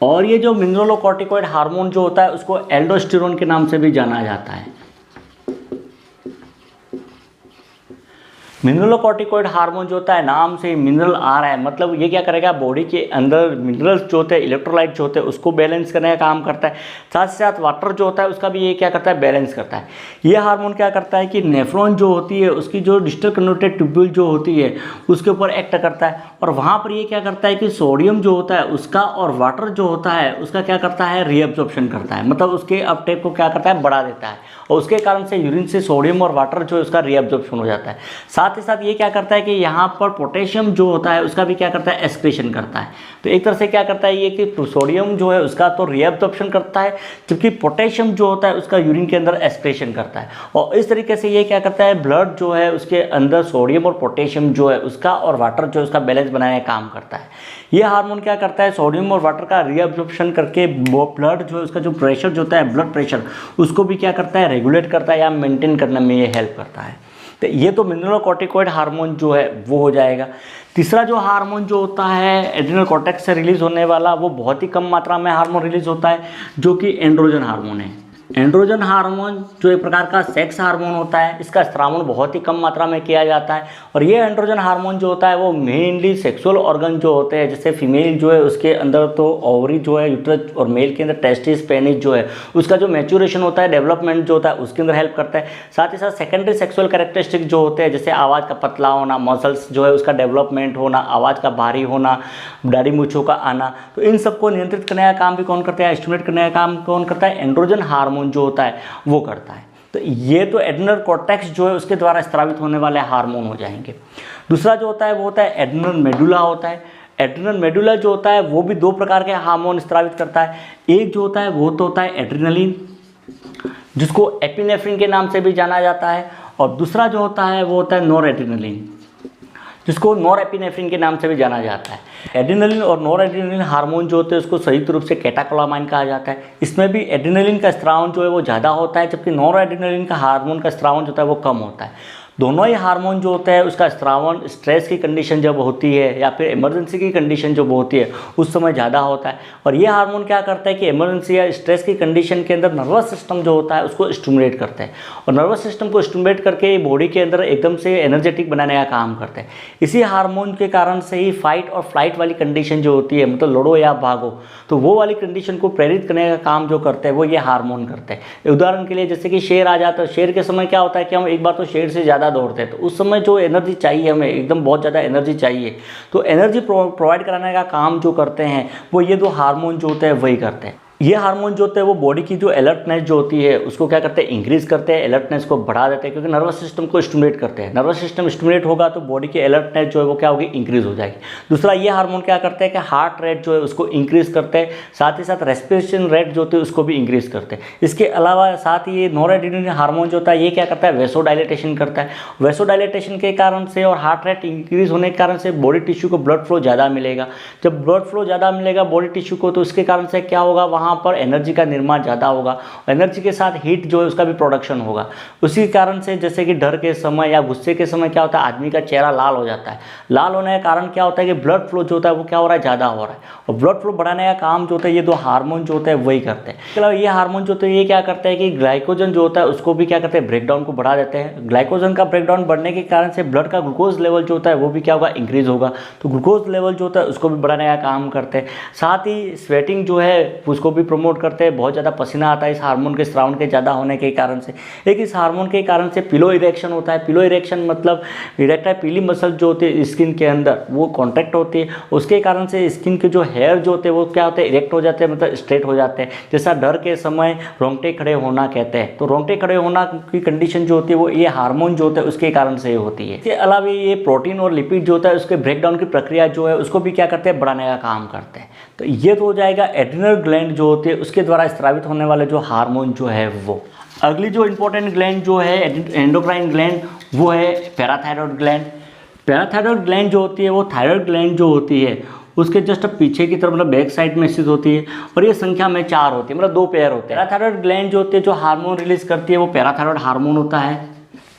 [SPEAKER 1] और ये जो मिनरलोकॉर्टिकॉइड हार्मोन जो होता है उसको एल्डोस्टेरोन के नाम से भी जाना जाता है। मिनरलोकॉर्टिकॉइड हार्मोन जो होता है, नाम से मिनरल आ रहा है, मतलब ये क्या करेगा, बॉडी के अंदर मिनरल्स जो होते हैं, इलेक्ट्रोलाइट जो होते हैं, उसको बैलेंस करने का काम करता है। साथ ही साथ वाटर जो होता है उसका भी ये क्या करता है, बैलेंस करता है। ये हार्मोन क्या करता है कि नेफ्रॉन जो होती है उसकी जो डिस्टल कन्वर्टेड ट्यूब्यूल जो होती है उसके ऊपर एक्ट करता है, और वहाँ पर ये क्या करता है कि सोडियम जो होता है उसका और वाटर जो होता है उसका क्या करता है, रीअब्जॉर्प्शन करता है, मतलब उसके अपटेक को क्या करता है, बढ़ा देता है, और उसके कारण से यूरिन से सोडियम और वाटर जो है उसका रीअब्जॉर्प्शन हो जाता है। साथ ही साथ ये क्या करता है कि यहाँ पर पोटेशियम जो होता है उसका भी क्या करता है, एक्सक्रीशन करता है। तो एक तरह से क्या करता है ये कि सोडियम जो है उसका तो रीअब्जॉर्प्शन करता है, जबकि पोटेशियम जो होता है उसका यूरिन के अंदर एक्सक्रीशन करता है। और इस तरीके से ये क्या करता है, ब्लड जो है उसके अंदर सोडियम और पोटेशियम जो है उसका और वाटर जो है उसका बैलेंस बनाने का काम करता है। ये हार्मोन क्या करता है, सोडियम और वाटर का रीअब्जॉर्प्शन करके ब्लड जो है उसका जो प्रेशर जो होता है, ब्लड प्रेशर, उसको भी क्या करता है, रेगुलेट करता है या मेंटेन करने में ये हेल्प करता है। तो ये तो मिनरलोकॉर्टिकॉइड हार्मोन जो है वो हो जाएगा। तीसरा जो हार्मोन जो होता है एड्रिनल कॉर्टेक्स से रिलीज होने वाला, वो बहुत ही कम मात्रा में हार्मोन रिलीज होता है, जो कि एंड्रोजन हार्मोन है। एंड्रोजन हार्मोन जो एक प्रकार का सेक्स हार्मोन होता है, इसका स्रावण बहुत ही कम मात्रा में किया जाता है। और ये एंड्रोजन हार्मोन जो होता है वो मेनली सेक्सुअल ऑर्गन जो होते हैं, जैसे फीमेल जो है उसके अंदर तो ओवरी जो है, यूट्रस, और मेल के अंदर टेस्टिस, पेनिस जो है उसका जो मैच्योरेशन होता है, डेवलपमेंट जो होता है उसके अंदर हेल्प करता है। साथ ही साथ सेकेंडरी सेक्सुअल कैरेक्टरिस्टिक जो होते हैं, जैसे आवाज़ का पतला होना, मसल्स जो है उसका डेवलपमेंट होना, आवाज़ का भारी होना, दाढ़ी मूंछों का आना, तो इन सबको नियंत्रित करने का काम भी कौन करता है, स्टिमुलेट करने का काम कौन करता है, एंड्रोजन हार्मोन जो होता है वो करता है। तो ये तो एड्रिनल कॉर्टेक्स जो है उसके द्वारा स्रावित होने वाले हार्मोन हो जाएंगे। दूसरा जो होता है वो होता है एड्रिनल मेडुला होता है। एड्रिनल मेडुला जो होता है वो भी दो प्रकार के हार्मोन स्रावित करता है। एक जो होता है वो तो होता है एड्रिनलिन, जिसको एपिनेफ्रिन के नाम से भी जाना जाता है, और दूसरा जो होता है वो होता है नॉरएड्रिनलिन, जिसको नॉरएपिनेफ्रिन के नाम से भी जाना जाता है। एड्रिनलिन और नॉरएड्रिनलिन हार्मोन जो होते हैं उसको संयुक्त रूप से कैटाकोलामाइन कहा जाता है। इसमें भी एड्रिनलिन का स्रावण जो है वो ज़्यादा होता है, जबकि नॉरएड्रिनलिन का हार्मोन का स्रावण जो होता है वो कम होता है। दोनों ही हार्मोन जो होता है उसका स्रावण स्ट्रेस की कंडीशन जब होती है या फिर इमरजेंसी की कंडीशन जब होती है उस समय ज़्यादा होता है। और ये हार्मोन क्या करता है कि इमरजेंसी या स्ट्रेस की कंडीशन के अंदर नर्वस सिस्टम जो होता है उसको स्टिमुलेट करता है, और नर्वस सिस्टम को स्टिमुलेट करके बॉडी के अंदर एकदम से एनर्जेटिक बनाने का काम करता है। इसी हार्मोन के कारण से ही फाइट और फ्लाइट वाली कंडीशन जो होती है, मतलब लड़ो या भागो, तो वो वाली कंडीशन को प्रेरित करने का काम जो करते हैं वो ये हार्मोन करते हैं। उदाहरण के लिए जैसे कि शेर आ जाता है, शेर के समय क्या होता है कि हम एक बार तो शेर से ज़्यादा दौड़ते हैं, तो उस समय जो एनर्जी चाहिए हमें, एकदम बहुत ज़्यादा एनर्जी चाहिए, तो एनर्जी प्रोवाइड कराने का काम जो करते हैं वो ये दो हार्मोन जो होते हैं वही करते हैं। ये हार्मोन जो होते हैं वो बॉडी की जो अलर्टनेस जो होती है उसको क्या करते हैं, इंक्रीज करते हैं, अलर्टनेस को बढ़ा देते हैं, क्योंकि नर्वस सिस्टम को स्टिमुलेट करते हैं। नर्वस सिस्टम स्टिमुलेट होगा तो बॉडी की अलर्टनेस जो है वो क्या होगी, इंक्रीज हो जाएगी। दूसरा ये हार्मोन क्या करते हैं कि हार्ट रेट जो है उसको इंक्रीज करते हैं, साथ ही साथ रेस्पिरेशन रेट जो होती है उसको भी इंक्रीज करते हैं। इसके अलावा साथ ही ये नॉरएड्रिनलिन हार्मोन जो होता है ये क्या करता है, वेसोडाइलेटेशन करता है। वेसोडाइलेटेशन के कारण से और हार्ट रेट इंक्रीज होने के कारण से बॉडी टिश्यू को ब्लड फ्लो ज़्यादा मिलेगा। जब ब्लड फ्लो ज़्यादा मिलेगा बॉडी टिश्यू को, तो इसके कारण से क्या होगा, वहाँ पर एनर्जी का निर्माण ज़्यादा होगा, एनर्जी के साथ हीट जो है उसका भी प्रोडक्शन होगा। उसी कारण से जैसे कि डर के समय या गुस्से के समय क्या होता है, आदमी का चेहरा लाल हो जाता है। लाल होने का कारण क्या होता है कि ब्लड फ्लो जो होता है वो क्या हो रहा है, ज़्यादा हो रहा है, और ब्लड फ्लो बढ़ाने का काम जो होता है ये दो हार्मोन जो होते हैं वही करते हैं। इसके अलावा ये हार्मोन जो होते हैं ये क्या करते हैं कि ग्लाइकोजन जो होता है उसको भी क्या करते हैं, ब्रेकडाउन को बढ़ा देते हैं। ग्लाइकोजन का ब्रेकडाउन बढ़ने के कारण से ब्लड का ग्लूकोज लेवल जो होता है वो भी क्या होगा, इंक्रीज होगा, तो ग्लूकोज लेवल जो होता है उसको भी बढ़ाने का काम करते हैं। साथ ही स्वेटिंग जो है उसको भी प्रमोट करते हैं, बहुत ज़्यादा पसीना आता है इस हार्मोन के स्रावण के ज़्यादा होने के कारण से। एक इस हार्मोन के कारण से पिलो इरेक्शन होता है। पिलो इरेक्शन मतलब इरेक्टाइल पीली मसल जो होती है स्किन के अंदर वो कॉन्ट्रैक्ट होती है, उसके कारण से स्किन के जो हेयर जो होते हैं वो क्या होते हैं, इरेक्ट हो जाते हैं, मतलब स्ट्रेट हो जाते हैं। जैसा डर के समय रोंगटे खड़े होना कहते हैं, तो रोंगटे खड़े होना की कंडीशन जो होती है वो ये हार्मोन जो होता है उसके कारण से होती है। इसके अलावा ये प्रोटीन और लिपिड जो होता है उसके ब्रेकडाउन की प्रक्रिया जो है उसको भी क्या करते हैं, बढ़ाने का काम करते हैं। तो ये तो हो जाएगा एड्रिनल ग्लैंड जो होती है उसके द्वारा स्रावित होने वाले जो हार्मोन जो है वो। अगली जो इंपॉर्टेंट ग्लैंड जो है एंडोक्राइन ग्लैंड वो है पैराथायरॉयड ग्लैंड। पैराथायरॉयड ग्लैंड जो होती है वो थायरॉयड ग्लैंड जो होती है उसके जस्ट पीछे की तरफ मतलब बैक साइड में स्थित होती है, और ये संख्या में 4 होती है, मतलब 2 पेयर होते हैं। पैराथायरॉयड ग्लैंड जो होती है जो हार्मोन रिलीज करती है वो पैराथायरॉयड हार्मोन होता है।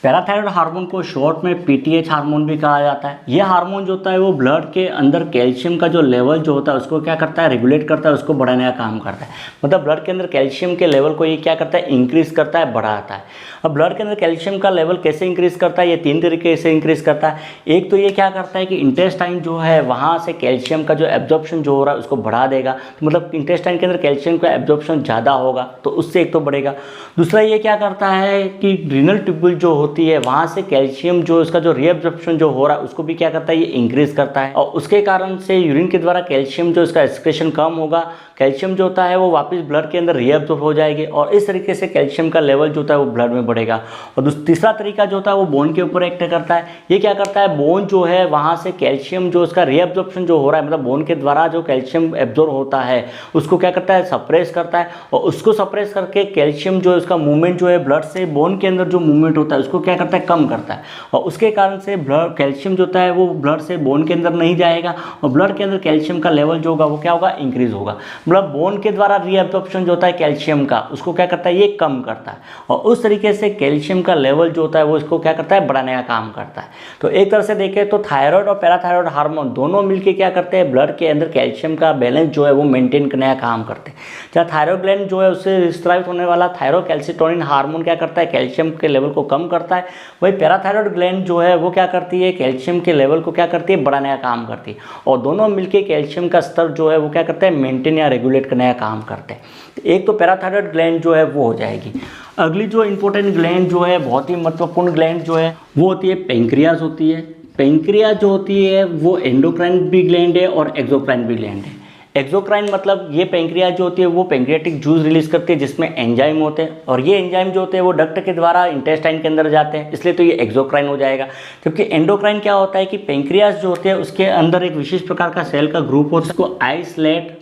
[SPEAKER 1] पैराथायरॉयड हार्मोन को शॉर्ट में पीटीएच हार्मोन भी कहा जाता है। ये हार्मोन जो होता है वो ब्लड के अंदर कैल्शियम का जो लेवल जो होता है उसको क्या करता है, रेगुलेट करता है, उसको बढ़ाने का काम करता है। मतलब ब्लड के अंदर कैल्शियम के लेवल को ये क्या करता है, इंक्रीज करता है, बढ़ाता है। अब ब्लड के अंदर कैल्शियम का लेवल कैसे इंक्रीज करता है, ये 3 तरीके से इंक्रीज करता है। एक तो ये क्या करता है कि इंटेस्टाइन जो है वहाँ से कैल्शियम का जो एब्जॉर्प्शन जो हो रहा है उसको बढ़ा देगा, तो मतलब इंटेस्टाइन के अंदर कैल्शियम का एब्जॉर्प्शन ज़्यादा होगा तो उससे एक तो बढ़ेगा। दूसरा ये क्या करता है कि रीनल ट्यूब्यूल जो होती है वहाँ से कैल्शियम जो उसका जो रीअब्जॉर्प्शन जो हो रहा है उसको भी क्या करता है, ये इंक्रीज करता है, और उसके कारण से यूरिन के द्वारा कैल्शियम जो इसका एक्सक्रीशन कम होगा, कैल्शियम जो होता है वो वापस ब्लड के अंदर रीअब्जॉर्ब हो जाएगी और इस तरीके से कैल्शियम का लेवल जो होता है वो ब्लड में बढ़ेगा। और तीसरा तरीका जो होता है वो बोन के ऊपर एक्ट करता है। ये क्या करता है, बोन जो है वहाँ से कैल्शियम जो उसका रीअब्जॉर्प्शन जो हो रहा है, मतलब बोन के द्वारा जो कैल्शियम एब्जॉर्ब होता है उसको क्या करता है, सप्रेस करता है, और उसको सप्रेस करके कैल्शियम जो है उसका मूवमेंट जो है ब्लड से बोन के अंदर जो मूवमेंट होता है उसको क्या करता है, कम करता है, और उसके कारण से ब्लड कैल्शियम जो होता है वो ब्लड से बोन के अंदर नहीं जाएगा और ब्लड के अंदर कैल्शियम का लेवल जो होगा वो क्या होगा, इंक्रीज होगा। मतलब बोन के द्वारा रीअब्जॉर्प्शन जो होता है कैल्शियम का उसको क्या करता है, ये कम करता है, और उस तरीके से कैल्शियम का लेवल जो होता है वो इसको क्या करता है, बढ़ाने का काम करता है। तो एक तरह से देखें तो थायराइड और पैराथायराइड हार्मोन दोनों मिलकर क्या करते हैं, ब्लड के अंदर कैल्शियम का बैलेंस जो है वो मेंटेन करने का काम करते हैं। जहाँ थायराइड ग्लैंड जो है उससे स्रावित होने वाला थायरोकैल्सिटोनिन हार्मोन क्या करता है, कैल्शियम के लेवल को कम करता है। वही पैराथायराइड ग्लैंड जो है वो क्या करती है, कैल्शियम के लेवल को क्या करती है, बढ़ाने का काम करती है, और दोनों मिलकर कैल्शियम का स्तर जो है वो क्या करते हैं, मेंटेन या रेगुलेट करने का काम करते हैं। एक तो पैराथायराइड ग्लैंड जो है वो हो जाएगी। अगली जो इंपॉर्टेंट ग्लैंड जो है, बहुत ही महत्वपूर्ण ग्लैंड जो है वो होती है पेंक्रियाज होती है। पेंक्रियाज जो होती है वो एंडोक्राइन भी ग्लैंड है और एक्सोक्राइन भी ग्लैंड है। एक्सोक्राइन मतलब ये पेंक्रियाज जो होती है वो पेंक्रियाटिक जूस रिलीज करती है जिसमें एंजाइम होते हैं, और ये एंजाइम जो होते हैं वो डक्ट के द्वारा इंटेस्टाइन के अंदर जाते हैं, इसलिए तो ये एक्सोक्राइन हो जाएगा। जबकि एंडोक्राइन क्या होता है कि पेंक्रियाज जो होते हैं उसके अंदर एक विशेष प्रकार का सेल का ग्रुप होता है, उसको आइसलेट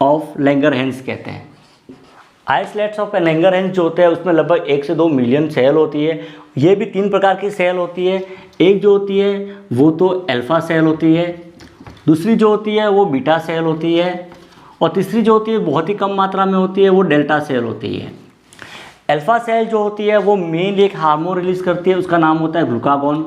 [SPEAKER 1] ऑफ लैंगरहैंस कहते हैं। आइसलेट्स ऑफ लैंगरहैंस जो होते हैं उसमें लगभग 1 से 2 मिलियन सेल होती है। ये भी 3 प्रकार की सेल होती है। एक जो होती है वो तो अल्फा सेल होती है, दूसरी जो होती है वो बीटा सेल होती है, और तीसरी जो होती है बहुत ही कम मात्रा में होती है वो डेल्टा सेल होती है। अल्फा सेल जो होती है वो मेनली एक हार्मोन रिलीज करती है, उसका नाम होता है ग्लूकागोन,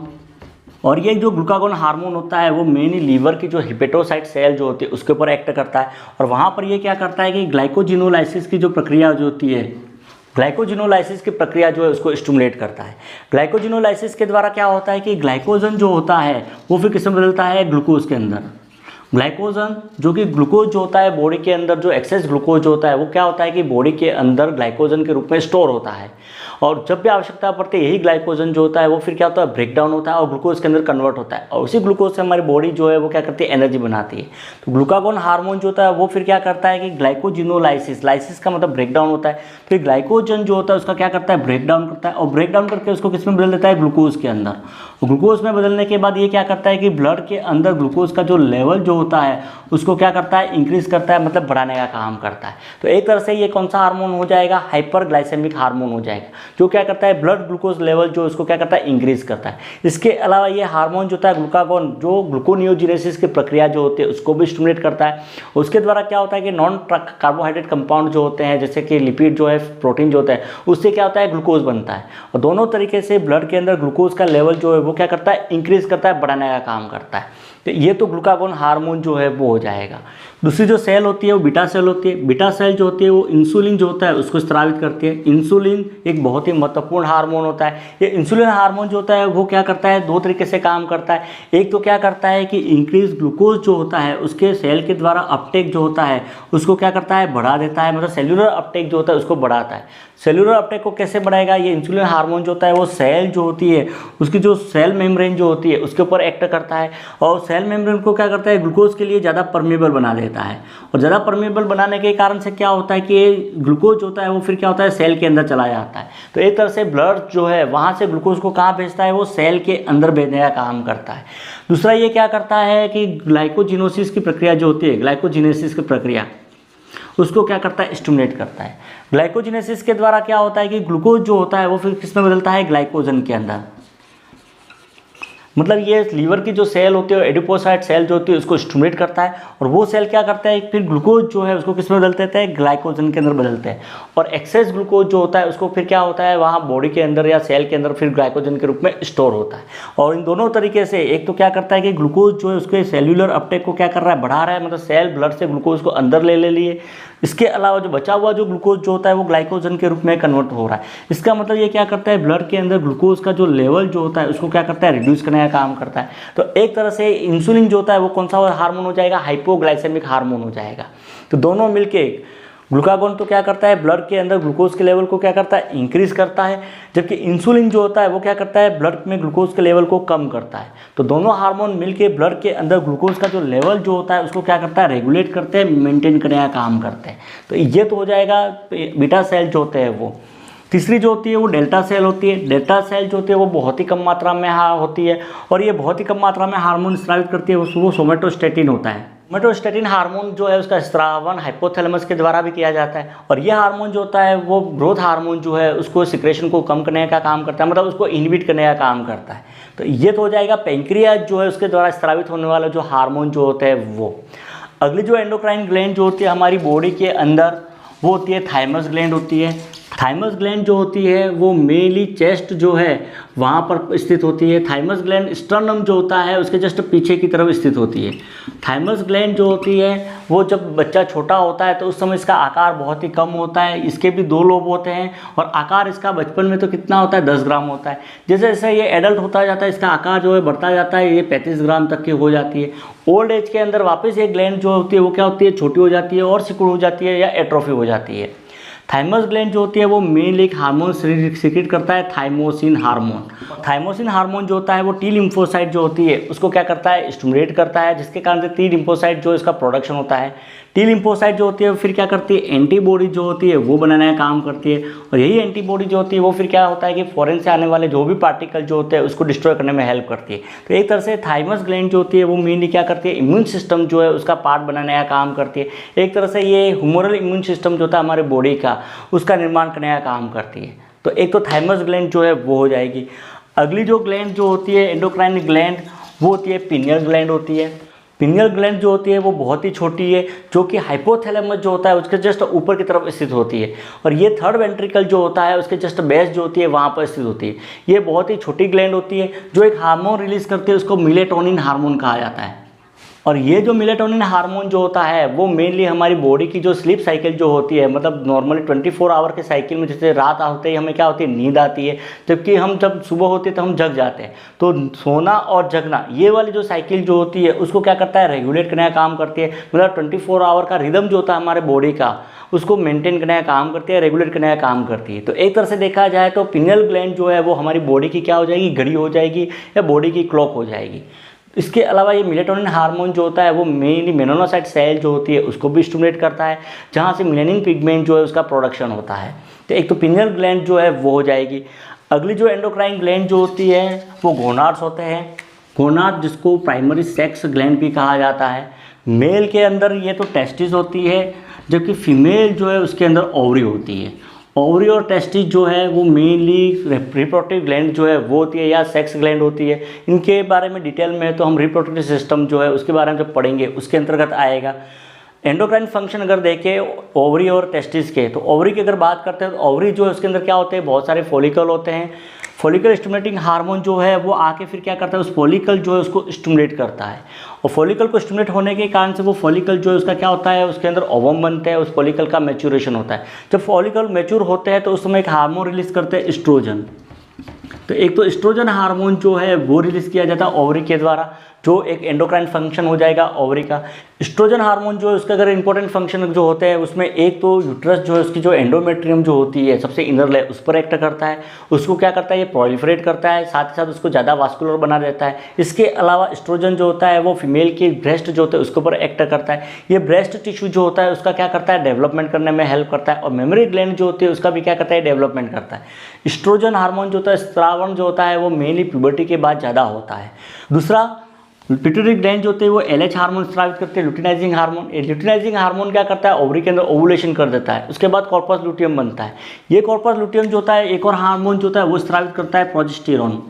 [SPEAKER 1] और ये जो ग्लूकागोन हार्मोन होता है वो मेनली लीवर की जो हिपेटोसाइट सेल जो होती है उसके ऊपर एक्ट करता है, और वहाँ पर ये क्या करता है कि ग्लाइकोजिनोलाइसिस की जो प्रक्रिया जो होती है, ग्लाइकोजिनोलाइसिस की प्रक्रिया जो है उसको स्टिमुलेट करता है। ग्लाइकोजिनोलाइसिस के द्वारा क्या होता है कि ग्लाइकोजन जो होता है वो फिर किस में बदलता है, ग्लूकोज के अंदर। ग्लाइकोजन जो कि ग्लूकोज जो होता है बॉडी के अंदर, जो एक्सेस ग्लूकोज जो होता है वो क्या होता है कि बॉडी के अंदर ग्लाइकोजन के रूप में स्टोर होता है, और जब भी आवश्यकता पड़ती है यही ग्लाइकोजन जो होता है वो फिर क्या होता है, ब्रेक डाउन होता है और ग्लूकोज के अंदर कन्वर्ट होता है, और उसी ग्लूकोज से हमारी बॉडी जो है वो क्या करती है, एनर्जी बनाती है। तो ग्लूकागोन हार्मोन जो होता है वो फिर क्या करता है कि ग्लाइकोजिनोलाइसिस, लाइसिस का मतलब ब्रेक डाउन होता है, फिर ग्लाइकोजन जो होता है उसका क्या करता है, ब्रेक डाउन करता है, और ब्रेक डाउन करके उसको किस में बदल देता है, ग्लूकोज के अंदर। ग्लूकोज में बदलने के बाद ये क्या करता है कि ब्लड के अंदर ग्लूकोज का जो लेवल जो होता है उसको क्या करता है, इंक्रीज करता है, मतलब बढ़ाने का काम करता है। तो एक तरह से ये कौन सा हार्मोन हो जाएगा, हाइपरग्लाइसेमिक हार्मोन हो जाएगा, जो क्या करता है ब्लड ग्लूकोज लेवल जो उसको क्या करता है, इंक्रीज करता है। इसके अलावा ये हार्मोन जो होता है ग्लूकागोन, जो ग्लूकोनियोजिनेसिस की प्रक्रिया जो होती है उसको भी स्टिमुलेट करता है। उसके द्वारा क्या होता है कि नॉन कार्बोहाइड्रेट कंपाउंड जो होते हैं जैसे कि लिपिड जो है, प्रोटीन जो होता है, उससे क्या होता है, ग्लूकोज बनता है, और दोनों तरीके से ब्लड के अंदर ग्लूकोज का लेवल जो है वो क्या करता है, इंक्रीज करता है, बढ़ाने का काम करता है। तो ये तो ग्लूकागोन हार्मोन जो है वो हो जाएगा। दूसरी जो सेल होती है वो बीटा सेल होती है। बीटा सेल जो होती है वो इंसुलिन जो होता है उसको स्रावित करती है। इंसुलिन एक बहुत ही महत्वपूर्ण हार्मोन होता है। ये इंसुलिन हार्मोन जो होता है वो क्या करता है, 2 तरीके से काम करता है। एक तो क्या करता है कि इंक्रीज ग्लूकोज जो होता है उसके सेल के द्वारा अपटेक जो होता है उसको क्या करता है, बढ़ा देता है, मतलब सेल्यूलर अपटेक जो होता है उसको बढ़ाता है। सेल्यूलर अपटेक को कैसे बढ़ाएगा, ये इंसुलिन हार्मोन जो होता है वो सेल जो होती है उसकी जो सेल मेम्ब्रेन जो होती है उसके ऊपर एक्ट करता है, और सेल मेम्ब्रेन को क्या करता है, ग्लूकोज के लिए ज़्यादा परमेबल बना देता है, और ज़्यादा परमेबल बनाने के कारण से क्या होता है कि ग्लूकोज होता है वो फिर क्या होता है, सेल के अंदर चला जाता है। तो एक तरह से ब्लड जो है वहाँ से ग्लूकोज को कहाँ भेजता है, वो सेल के अंदर भेजने का काम करता है। दूसरा ये क्या करता है कि ग्लाइकोजिनोसिस की प्रक्रिया जो होती है, ग्लाइकोजिनेसिस की प्रक्रिया उसको क्या करता है, स्टिमुलेट करता है। ग्लाइकोजिनेसिस के द्वारा क्या होता है कि ग्लूकोज जो होता है वो फिर किस में बदलता है, ग्लाइकोजन के अंदर। मतलब ये लीवर की जो सेल होती है, एडिपोसाइट सेल जो होती है, उसको स्टिमुलेट करता है और वो सेल क्या करता है, फिर ग्लूकोज जो है उसको किस में बदल देता है, ग्लाइकोजन के अंदर बदलते हैं। और एक्सेस ग्लूकोज जो होता है उसको फिर क्या होता है, वहाँ बॉडी के अंदर या सेल के अंदर फिर ग्लाइकोजन के रूप में स्टोर होता है। और इन दोनों तरीके से एक तो क्या करता है कि ग्लूकोज जो है उसके सेल्यूलर अपटेक को क्या कर रहा है, बढ़ा रहा है, मतलब सेल ब्लड से ग्लूकोज को अंदर ले लिए। इसके अलावा जो बचा हुआ जो ग्लूकोज जो होता है वो ग्लाइकोजन के रूप में कन्वर्ट हो रहा है। इसका मतलब ये क्या करता है, ब्लड के अंदर ग्लूकोज का जो लेवल जो होता है उसको क्या करता है, रिड्यूस करने का काम करता है। तो एक तरह से इंसुलिन जो होता है वो कौन सा हार्मोन हो जाएगा, हाइपोग्लाइसेमिक हार्मोन हो जाएगा। तो दोनों मिलके ग्लूकागोन तो क्या करता है, ब्लड के अंदर ग्लूकोज के लेवल को क्या करता है, इंक्रीज करता है, जबकि इंसुलिन जो होता है वो क्या करता है, ब्लड में ग्लूकोज के लेवल को कम करता है। तो दोनों हार्मोन मिलके ब्लड के अंदर ग्लूकोज का जो लेवल जो होता है उसको क्या करता है, रेगुलेट करते हैं, मेंटेन करने का काम करते हैं। तो ये तो हो जाएगा बीटा सेल जो होते हैं वो। तीसरी जो होती है वो डेल्टा सेल होती है। डेल्टा सेल जो होती है वो बहुत ही कम मात्रा में होती है और ये बहुत ही कम मात्रा में हार्मोन स्रावित करती है, वो सोमेटोस्टेटिन होता है। सोमेटोस्टेटिन हार्मोन जो है उसका स्रावन हाइपोथैलेमस के द्वारा भी किया जाता है और ये हार्मोन जो होता है वो ग्रोथ हार्मोन जो है उसको सिक्रेशन को कम करने का काम करता है, मतलब उसको इनहिबिट करने का काम करता है। तो ये तो हो जाएगा पैंक्रियाज जो है उसके द्वारा स्रावित होने वाला जो हार्मोन जो होता है वो। अगली जो एंडोक्राइन ग्लैंड जो होती है हमारी बॉडी के अंदर वो होती है थाइमस ग्लैंड होती है। थाइमस ग्लैंड जो होती है वो मेनली चेस्ट जो है वहाँ पर स्थित होती है। थाइमस ग्लैंड स्टर्नम जो होता है उसके जस्ट पीछे की तरफ स्थित होती है। थाइमस ग्लैंड जो होती है वो जब बच्चा छोटा होता है तो उस समय इसका आकार बहुत ही कम होता है। इसके भी 2 लोब होते हैं और आकार इसका बचपन में तो कितना होता है, 10 ग्राम होता है। जैसे जैसे ये एडल्ट होता जाता है इसका आकार जो है बढ़ता जाता है, ये 35 ग्राम तक की हो जाती है। ओल्ड एज के अंदर वापस ये ग्लैंड जो होती है वो क्या होती है, छोटी हो जाती है और सिकुड़ हो जाती है या एट्रोफी हो जाती है। थाइमस ग्लैंड जो होती है वो मेनली एक हार्मोन सीक्रेट करता है, थाइमोसिन हार्मोन। थाइमोसिन हार्मोन जो होता है वो टी लिम्फोसाइट जो होती है उसको क्या करता है, स्टिमुलेट करता है, जिसके कारण से टी लिम्फोसाइट जो इसका प्रोडक्शन होता है। टी लिम्फोसाइट जो होती है फिर क्या करती है, एंटीबॉडी जो होती है वो बनाने का काम करती है और यही एंटीबॉडी जो होती है वो फिर क्या होता है कि फॉरेन से आने वाले जो भी पार्टिकल जो होते हैं उसको डिस्ट्रॉय करने में हेल्प करती है। तो एक तरह से थाइमस ग्लैंड जो होती है वो मेनली क्या करती है, इम्यून सिस्टम जो है उसका पार्ट बनाने का काम करती है। एक तरह से ये ह्यूमरल इम्यून सिस्टम जो होता है हमारे बॉडी का उसका निर्माण करने का काम करती है। तो एक तो थाइमस ग्लैंड जो है वो हो जाएगी। अगली जो ग्लैंड जो होती है एंडोक्राइन ग्लैंड वो होती है पिनियल ग्लैंड होती है। पिनियल ग्लैंड जो होती है वो बहुत ही छोटी है, जो कि हाइपोथैलेमस जो होता है उसके जस्ट ऊपर की तरफ स्थित होती है और ये थर्ड वेंट्रिकल जो होता है उसके जस्ट बेस जो होती है वहाँ पर स्थित होती है। ये बहुत ही छोटी ग्लैंड होती है जो एक हार्मोन रिलीज करती है, उसको मेलेटोनिन हार्मोन कहा जाता है। और ये जो मेलेटोनिन हार्मोन जो होता है वो मेनली हमारी बॉडी की जो स्लीप साइकिल जो होती है, मतलब नॉर्मली 24 आवर के साइकिल में जैसे रात होते ही हमें क्या होती है, नींद आती है, जबकि हम जब सुबह होती है तो हम जग जाते हैं। तो सोना और जगना ये वाली जो साइकिल जो होती है उसको क्या करता है, रेगुलेट करने का काम करती है। मतलब 24 आवर का रिदम जो होता है हमारे बॉडी का उसको मेंटेन करने का काम करती है, रेगुलेट करने का काम करती है। तो एक तरह से देखा जाए तो पिनियल ग्लैंड जो है वो हमारी बॉडी की क्या हो जाएगी, घड़ी हो जाएगी या बॉडी की क्लॉक हो जाएगी। इसके अलावा ये मेलेटोनिन हार्मोन जो होता है वो मेनली मेलानोसाइट सेल जो होती है उसको भी स्टिमुलेट करता है, जहाँ से मेलानिन पिगमेंट जो है उसका प्रोडक्शन होता है। तो एक तो पिनियल ग्लैंड जो है वो हो जाएगी। अगली जो एंडोक्राइन ग्लैंड जो होती है वो गोनाड्स होते हैं। गोनाड जिसको प्राइमरी सेक्स ग्लैंड भी कहा जाता है। मेल के अंदर ये तो टेस्टिस होती है, जबकि फीमेल जो है उसके अंदर ओवरी होती है। ओवरी और टेस्टिस जो है वो मेनली रिप्रोडक्टिव ग्लैंड जो है वो होती है या सेक्स ग्लैंड होती है। इनके बारे में डिटेल में तो हम रिप्रोडक्टिव सिस्टम जो है उसके बारे में जब पढ़ेंगे उसके अंतर्गत आएगा। एंडोक्राइन फंक्शन अगर देखें ओवरी और टेस्टिस के, तो ओवरी की अगर बात करते हैं तो ओवरी जो है उसके अंदर क्या होते हैं, बहुत सारे फॉलिकल होते हैं। फॉलिकल स्टिमुलेटिंग हार्मोन जो है वो आके फिर क्या करता है, उस फॉलिकल जो है उसको स्टिमुलेट करता है और फॉलिकल को स्टिमुलेट होने के कारण से वो फॉलिकल जो है उसका क्या होता है, उसके अंदर ओवम बनते हैं, उस फॉलिकल का मैच्योरेशन होता है। जब फॉलिकल मैच्योर होते हैं तो उस समय एक हार्मोन रिलीज करते हैं, एस्ट्रोजन। तो एक तो एस्ट्रोजन हार्मोन जो है वो रिलीज किया जाता है ओवरी के द्वारा, जो एक एंडोक्राइन फंक्शन हो जाएगा ओवरी का। एस्ट्रोजन हार्मोन जो है उसका अगर इंपॉर्टेंट फंक्शन जो होते हैं उसमें एक तो यूट्रस जो है उसकी जो एंडोमेट्रियम जो होती है सबसे इनर लेयर उस पर एक्ट करता है, उसको क्या करता है, ये प्रोलिफरेट करता है, साथ ही साथ उसको ज़्यादा वास्कुलर बना देता है। इसके अलावा एस्ट्रोजन जो होता है वो फीमेल की ब्रेस्ट जो होता है उसके ऊपर एक्ट करता है। ये ब्रेस्ट टिश्यू जो होता है उसका क्या करता है, डेवलपमेंट करने में हेल्प करता है और मेमोरी ग्लैंड जो होती है उसका भी क्या करता है, डेवलपमेंट करता है। एस्ट्रोजन हार्मोन जो होता है, स्रावण जो होता है वो मेनली प्यूबर्टी के बाद ज़्यादा होता है। दूसरा पिट्यूटरी ग्लैंड जो होते हैं वो एलएच हार्मोन स्रावित करते हैं, ल्यूटिनाइजिंग हार्मोन। लुटिनाइजिंग हार्मोन क्या करता है, ओवरी के अंदर ओवुलेशन कर देता है, उसके बाद कॉर्पस लुटियम बनता है। ये कॉर्पस लुटियम जो होता है एक और हार्मोन जो होता है वो स्रावित करता है, प्रोजेस्टेरोन।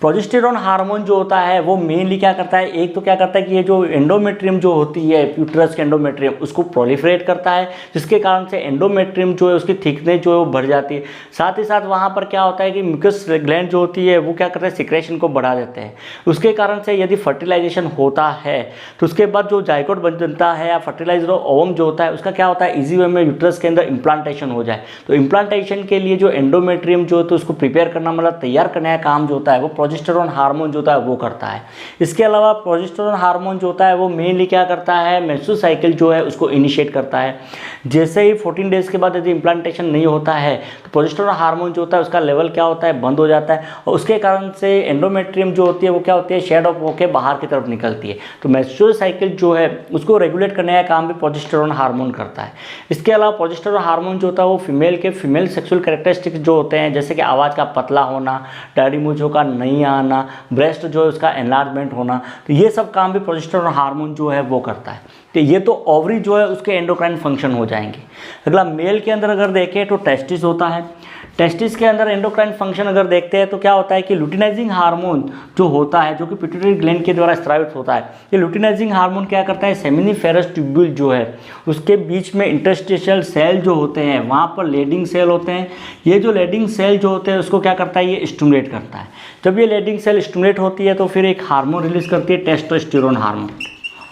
[SPEAKER 1] प्रोजेस्टेरॉन हार्मोन जो होता है वो मेनली क्या करता है, एक तो क्या करता है कि ये जो एंडोमेट्रियम जो होती है, यूट्रस के एंडोमेट्रियम, उसको प्रोलिफरेट करता है, जिसके कारण से एंडोमेट्रियम जो है उसकी थिकनेस जो है वो बढ़ जाती है। साथ ही साथ वहाँ पर क्या होता है कि म्यूकस ग्लैंड जो होती है वो क्या करते हैं, सिक्रेशन को बढ़ा देते हैं। उसके कारण से यदि फर्टिलाइजेशन होता है तो उसके बाद जो जाइगोट बनता है या फर्टिलाइजर ओवम जो होता है उसका क्या होता है, इजी वे में यूट्रस के अंदर इम्प्लांटेशन हो जाए। तो इम्प्लांटेशन के लिए जो एंडोमेट्रियम जो है तो उसको प्रिपेयर करना, मतलब तैयार करने का काम जो होता है वो प्रोजेस्टेरॉन हार्मोन जो होता है वो करता है। इसके अलावा प्रोजेस्टेरॉन हार्मोन जो होता है वो मेनली क्या करता है, मेंस्ट्रुअल साइकिल जो है उसको इनिशिएट करता है। जैसे ही 14 डेज के बाद यदि इम्प्लांटेशन नहीं होता है तो प्रोजेस्टेरॉन हार्मोन जो होता है उसका लेवल क्या होता है, बंद हो जाता है, और उसके कारण से एंडोमेट्रियम जो होती है वो क्या होती है, शेड ऑफ होकर बाहर की तरफ निकलती है। तो मेंस्ट्रुअल साइकिल जो है उसको रेगुलेट करने का काम भी प्रोजेस्टेरॉन हार्मोन करता है। इसके अलावा प्रोजेस्टेरॉन हार्मोन जो होता है वो फीमेल सेक्सुअल कैरेक्टरिस्टिक्स जो होते हैं, जैसे कि आवाज़ का पतला होना, दाढ़ी मूंछों का नहीं आना, ब्रेस्ट जो है उसका एनलार्जमेंट होना, तो ये सब काम भी प्रोजेस्टेरॉन हार्मोन जो है वो करता है। तो ये तो ओवरी जो है उसके एंडोक्राइन फंक्शन हो जाएंगे। अगला मेल के अंदर अगर देखें तो टेस्टिस होता है। टेस्टिस के अंदर एंडोक्राइन फंक्शन अगर देखते हैं तो क्या होता है कि लुटिनाइजिंग हार्मोन जो होता है, जो कि पिट्यूटरी ग्लैंड के द्वारा स्रावित होता है, ये लुटिनाइजिंग हार्मोन क्या करता है, सेमिनिफेरस ट्यूब्यूल जो है उसके बीच में इंटरस्टिशियल सेल जो होते हैं वहाँ पर लेडिंग सेल होते हैं। ये जो लेडिंग सेल जो होते हैं उसको क्या करता है, ये स्टिमुलेट करता है। जब ये लेडिंग सेल स्टिमुलेट होती है तो फिर एक हार्मोन रिलीज करती है, टेस्टोस्टेरोन हार्मोन।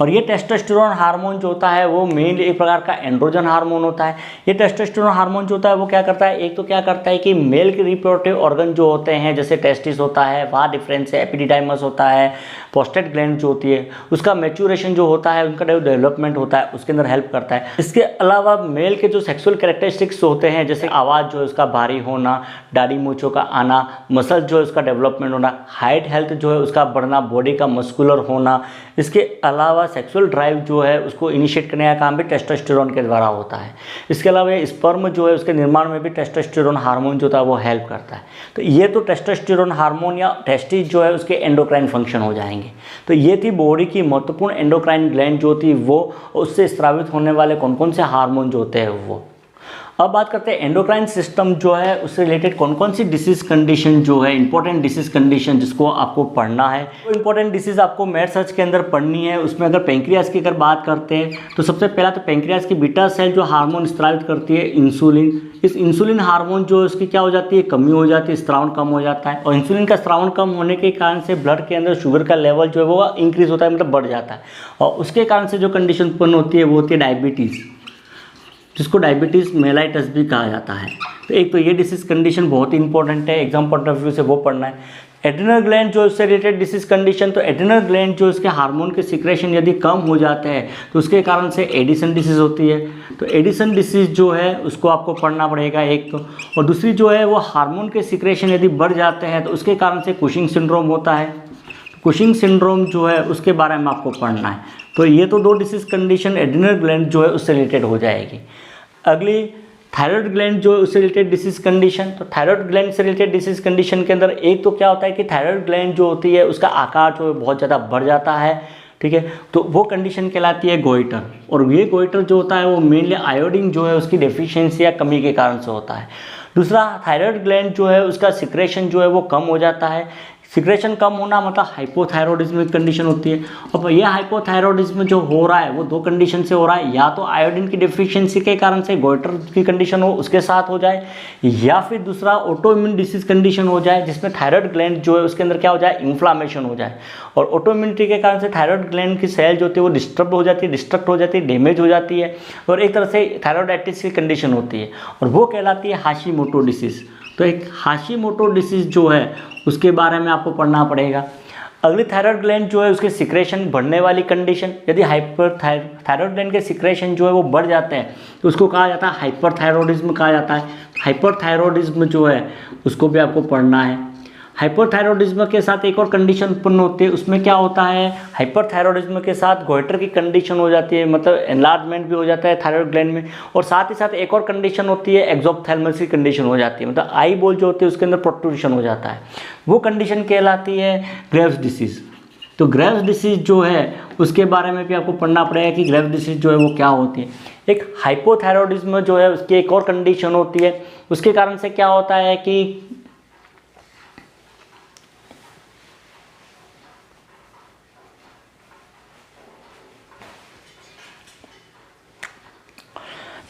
[SPEAKER 1] और ये टेस्टोस्टेरोन हार्मोन जो होता है वो मेनली एक प्रकार का एंड्रोजन हार्मोन होता है। ये टेस्टोस्टेरोन हार्मोन जो होता है वो क्या करता है, एक तो क्या करता है कि मेल के रिप्रोडक्टिव ऑर्गन जो होते हैं, जैसे टेस्टिस होता है, वहाँ डिफरेंस है, एपिडिडाइमस होता है, प्रोस्टेट ग्लैंड जो होती है उसका मैच्योरेशन जो होता है, उनका डेवलपमेंट होता है, उसके अंदर हेल्प करता है। इसके अलावा मेल के जो सेक्सुअल कैरेक्टरिस्टिक्स होते हैं, जैसे आवाज़ जो है उसका भारी होना, दाढ़ी मूंछों का आना, मसल जो है उसका डेवलपमेंट होना, हाइट हेल्थ जो है उसका बढ़ना, बॉडी का मस्कुलर होना। इसके अलावा सेक्सुअल ड्राइव जो है उसको इनिशिएट करने का काम भी टेस्टोस्टेरोन के द्वारा होता है। इसके अलावा स्पर्म जो है उसके निर्माण में भी टेस्टोस्टेरोन हार्मोन जो होता है वो हेल्प करता है। तो ये तो टेस्टोस्टेरोन हार्मोन या टेस्टिस जो है उसके एंडोक्राइन फंक्शन हो जाएंगे। तो ये थी बॉडी की महत्वपूर्ण एंडोक्राइन ग्लैंड जो थी वो, उससे स्रावित होने वाले कौन कौन से हार्मोन जो होते हैं वो। अब बात करते हैं एंडोक्राइन सिस्टम जो है उससे रिलेटेड कौन कौन सी डिसीज कंडीशन जो है, इंपॉर्टेंट डिसीज कंडीशन जिसको आपको पढ़ना है। तो इंपॉर्टेंट डिसीज आपको मेड सर्च के अंदर पढ़नी है। उसमें अगर पेंक्रियास की अगर बात करते हैं तो सबसे पहला तो पेंक्रियास की बीटा सेल जो हार्मोन स्रावित करती है इंसुलिन। इस इंसुलिन हार्मोन जो उसकी क्या हो जाती है, कमी हो जाती है, स्रावन कम हो जाता है। और इंसुलिन का स्रावन कम होने के कारण से ब्लड के अंदर शुगर का लेवल जो है वो इंक्रीज होता है, मतलब बढ़ जाता है। और उसके कारण से जो कंडीशन उत्पन्न होती है वो होती है डायबिटीज़, जिसको डायबिटीज़ मेलाइटस भी कहा जाता है। तो एक तो ये डिसीज कंडीशन बहुत ही इंपॉर्टेंट है, एग्जाम पॉइंट ऑफ व्यू से वो पढ़ना है। एड्रिनल ग्लैंड जो उससे रिलेटेड डिसीज कंडीशन, तो एड्रिनल ग्लैंड जो उसके हार्मोन के सिक्रेशन यदि कम हो जाते हैं तो उसके कारण से एडिसन डिसीज होती है। तो एडिसन डिसीज जो है उसको आपको पढ़ना पड़ेगा एक तो, और दूसरी जो है वो हार्मोन के सिक्रेशन यदि बढ़ जाते हैं तो उसके कारण से कुशिंग सिंड्रोम होता है। कुशिंग सिंड्रोम जो है उसके बारे में आपको पढ़ना है। तो ये तो दो डिसीज कंडीशन एड्रिनल ग्लैंड जो है उससे रिलेटेड हो जाएगी। अगली थायराइड ग्लैंड जो है उससे रिलेटेड डिसीज कंडीशन। तो थायराइड ग्लैंड से रिलेटेड डिसीज कंडीशन के अंदर एक तो क्या होता है कि थायराइड ग्लैंड जो होती है उसका आकार जो है बहुत ज़्यादा बढ़ जाता है, ठीक है। तो वो कंडीशन कहलाती है गोइटर। और ये गोइटर जो होता है वो मेनली आयोडीन जो है उसकी डेफिशिएंसी या कमी के कारण से होता है। दूसरा, थायराइड ग्लैंड जो है उसका सिक्रेशन जो है वो कम हो जाता है। सिक्रेशन कम होना मतलब हाइपोथायरॉइडिज्म की कंडीशन होती है। और ये हाइपोथायरॉइडिज्म जो हो रहा है वो दो कंडीशन से हो रहा है, या तो आयोडीन की डिफिशिएंसी के कारण से गोइटर की कंडीशन हो उसके साथ हो जाए, या फिर दूसरा ऑटोइम्यून डिसीज कंडीशन हो जाए जिसमें थायराइड ग्लैंड जो है उसके अंदर क्या हो जाए, इन्फ्लामेशन हो जाए। और ऑटोइम्यूनिटी के कारण से थायराइड ग्लैंड की सेल जो होती है वो डिस्टर्ब हो जाती है, डिस्ट्रक्ट हो जाती है, डैमेज हो जाती है, और एक तरह से थायराइडाइटिस की कंडीशन होती है, और वो कहलाती है हाशिमोटो डिसीज़। तो एक हाशिमोटो डिसीज़ जो है उसके बारे में आपको पढ़ना पड़ेगा। अगली थायराइड ग्लैंड जो है उसके सिक्रेशन बढ़ने वाली कंडीशन, यदि थायराइड ग्लैंड के सिक्रेशन जो है वो बढ़ जाते हैं तो उसको कहा जाता है हाइपरथायरॉइडिज्म कहा जाता है। हाइपरथायरॉइडिज्म जो है उसको भी आपको पढ़ना है। हाइपरथायरॉइडिज्म के साथ एक और कंडीशन उत्पन्न होती है, उसमें क्या होता है, हाइपरथायरॉइडिज्म के साथ गोइटर की कंडीशन हो जाती है, मतलब एनलार्जमेंट भी हो जाता है थायराइड ग्लैंड में। और साथ ही साथ एक और कंडीशन होती है एक्सोप्थैल्मस की कंडीशन हो जाती है, मतलब आई बॉल जो होती है उसके अंदर प्रोट्रूशन हो जाता है। वो कंडीशन कहलाती है ग्रेव्स डिसीज़। तो ग्रेव्स डिसीज़ जो है उसके बारे में भी आपको पढ़ना पड़ेगा कि ग्रेव्स डिसीज़ जो है वो क्या होती है। एक हाइपोथायरॉइडिज्म जो है उसकी एक और कंडीशन होती है, उसके कारण से क्या होता है कि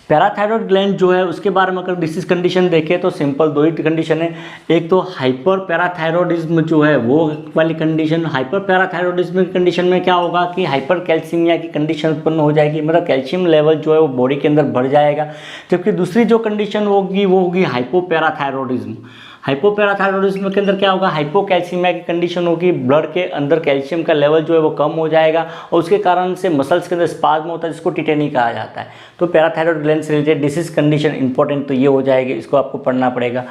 [SPEAKER 1] पैराथायरॉयड ग्लैंड जो है उसके बारे में अगर डिसीज कंडीशन देखें तो सिंपल दो ही कंडीशन है। एक तो हाइपर पैराथायरॉयडिज्म जो है वो वाली कंडीशन। हाइपर पैराथायरॉयडिज्म की कंडीशन में क्या होगा कि हाइपर कैल्सीमिया की कंडीशन उत्पन्न हो जाएगी, मतलब कैल्शियम लेवल जो है वो बॉडी के अंदर बढ़ जाएगा। जबकि दूसरी जो कंडीशन होगी वो होगी हाइपोपैराथायरॉयडिज्म। हाइपोपैराथायरॉयडिज्म के अंदर क्या होगा, हाइपोकैल्सीमिया की कंडीशन होगी, ब्लड के अंदर कैल्शियम का लेवल जो है वो कम हो जाएगा और उसके कारण से मसल्स के अंदर स्पाज्म होता है जिसको टिटेनी कहा जाता है। तो पैराथायरॉयड ग्लैंड से रिलेटेड डिसीज कंडीशन इंपॉर्टेंट तो ये हो जाएगी, इसको आपको पढ़ना पड़ेगा।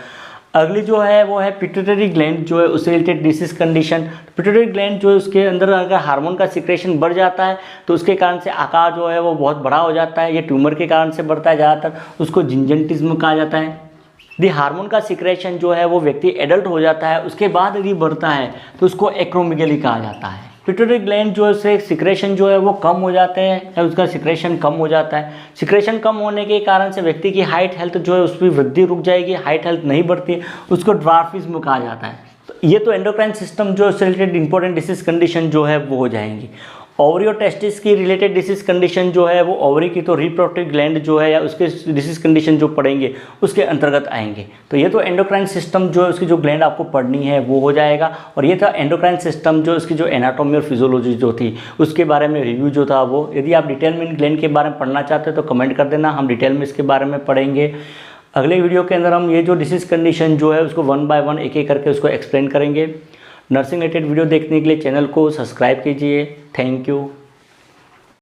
[SPEAKER 1] अगली जो है वो है पिट्यूटरी ग्लैंड जो है उससे related disease condition. Pituitary gland जो है उसके अंदर अगर हार्मोन का सिक्रेशन बढ़ जाता है तो उसके कारण से आकार जो है वो बहुत बड़ा हो जाता है। ये ट्यूमर के कारण से बढ़ता है ज़्यादातर, उसको जिंजेंटिज्म कहा जाता है। यदि हार्मोन का सिक्रेशन जो है वो व्यक्ति एडल्ट हो जाता है उसके बाद यदि बढ़ता है तो उसको एक्रोमेगेली कहा जाता है। पिट्यूटरी ग्लैंड जो है उससे सिक्रेशन जो है वो कम हो जाते हैं या उसका सिक्रेशन कम हो जाता है। सिक्रेशन कम होने के कारण से व्यक्ति की हाइट हेल्थ जो है उसकी वृद्धि रुक जाएगी, हाइट हेल्थ नहीं बढ़ती, उसको ड्वार्फिज्म कहा जाता है। तो ये तो एंडोक्राइन सिस्टम जो से रिलेटेड इंपॉर्टेंट डिसीज कंडीशन जो है वो हो जाएंगी। ओवरी और टेस्टिस की रिलेटेड डिसीज कंडीशन जो है वो ओवरी की तो रिप्रोडक्टिव ग्लैंड जो है या उसके डिसीज कंडीशन जो पढ़ेंगे उसके अंतर्गत आएंगे। तो ये तो एंडोक्राइन सिस्टम जो है उसकी जो ग्लैंड आपको पढ़नी है वो हो जाएगा। और ये था एंडोक्राइन सिस्टम जो उसकी जो एनाटॉमी और फिजियोलॉजी जो थी उसके बारे में रिव्यू जो था वो। यदि आप डिटेल में इन ग्लैंड के बारे में पढ़ना चाहते हैं तो कमेंट कर देना, हम डिटेल में इसके बारे में पढ़ेंगे। अगले वीडियो के अंदर हम ये जो डिसीज कंडीशन जो है उसको 1 बाय 1 एक एक करके उसको एक्सप्लेन करेंगे। नर्सिंग रिलेटेड वीडियो देखने के लिए चैनल को सब्सक्राइब कीजिए। Thank you.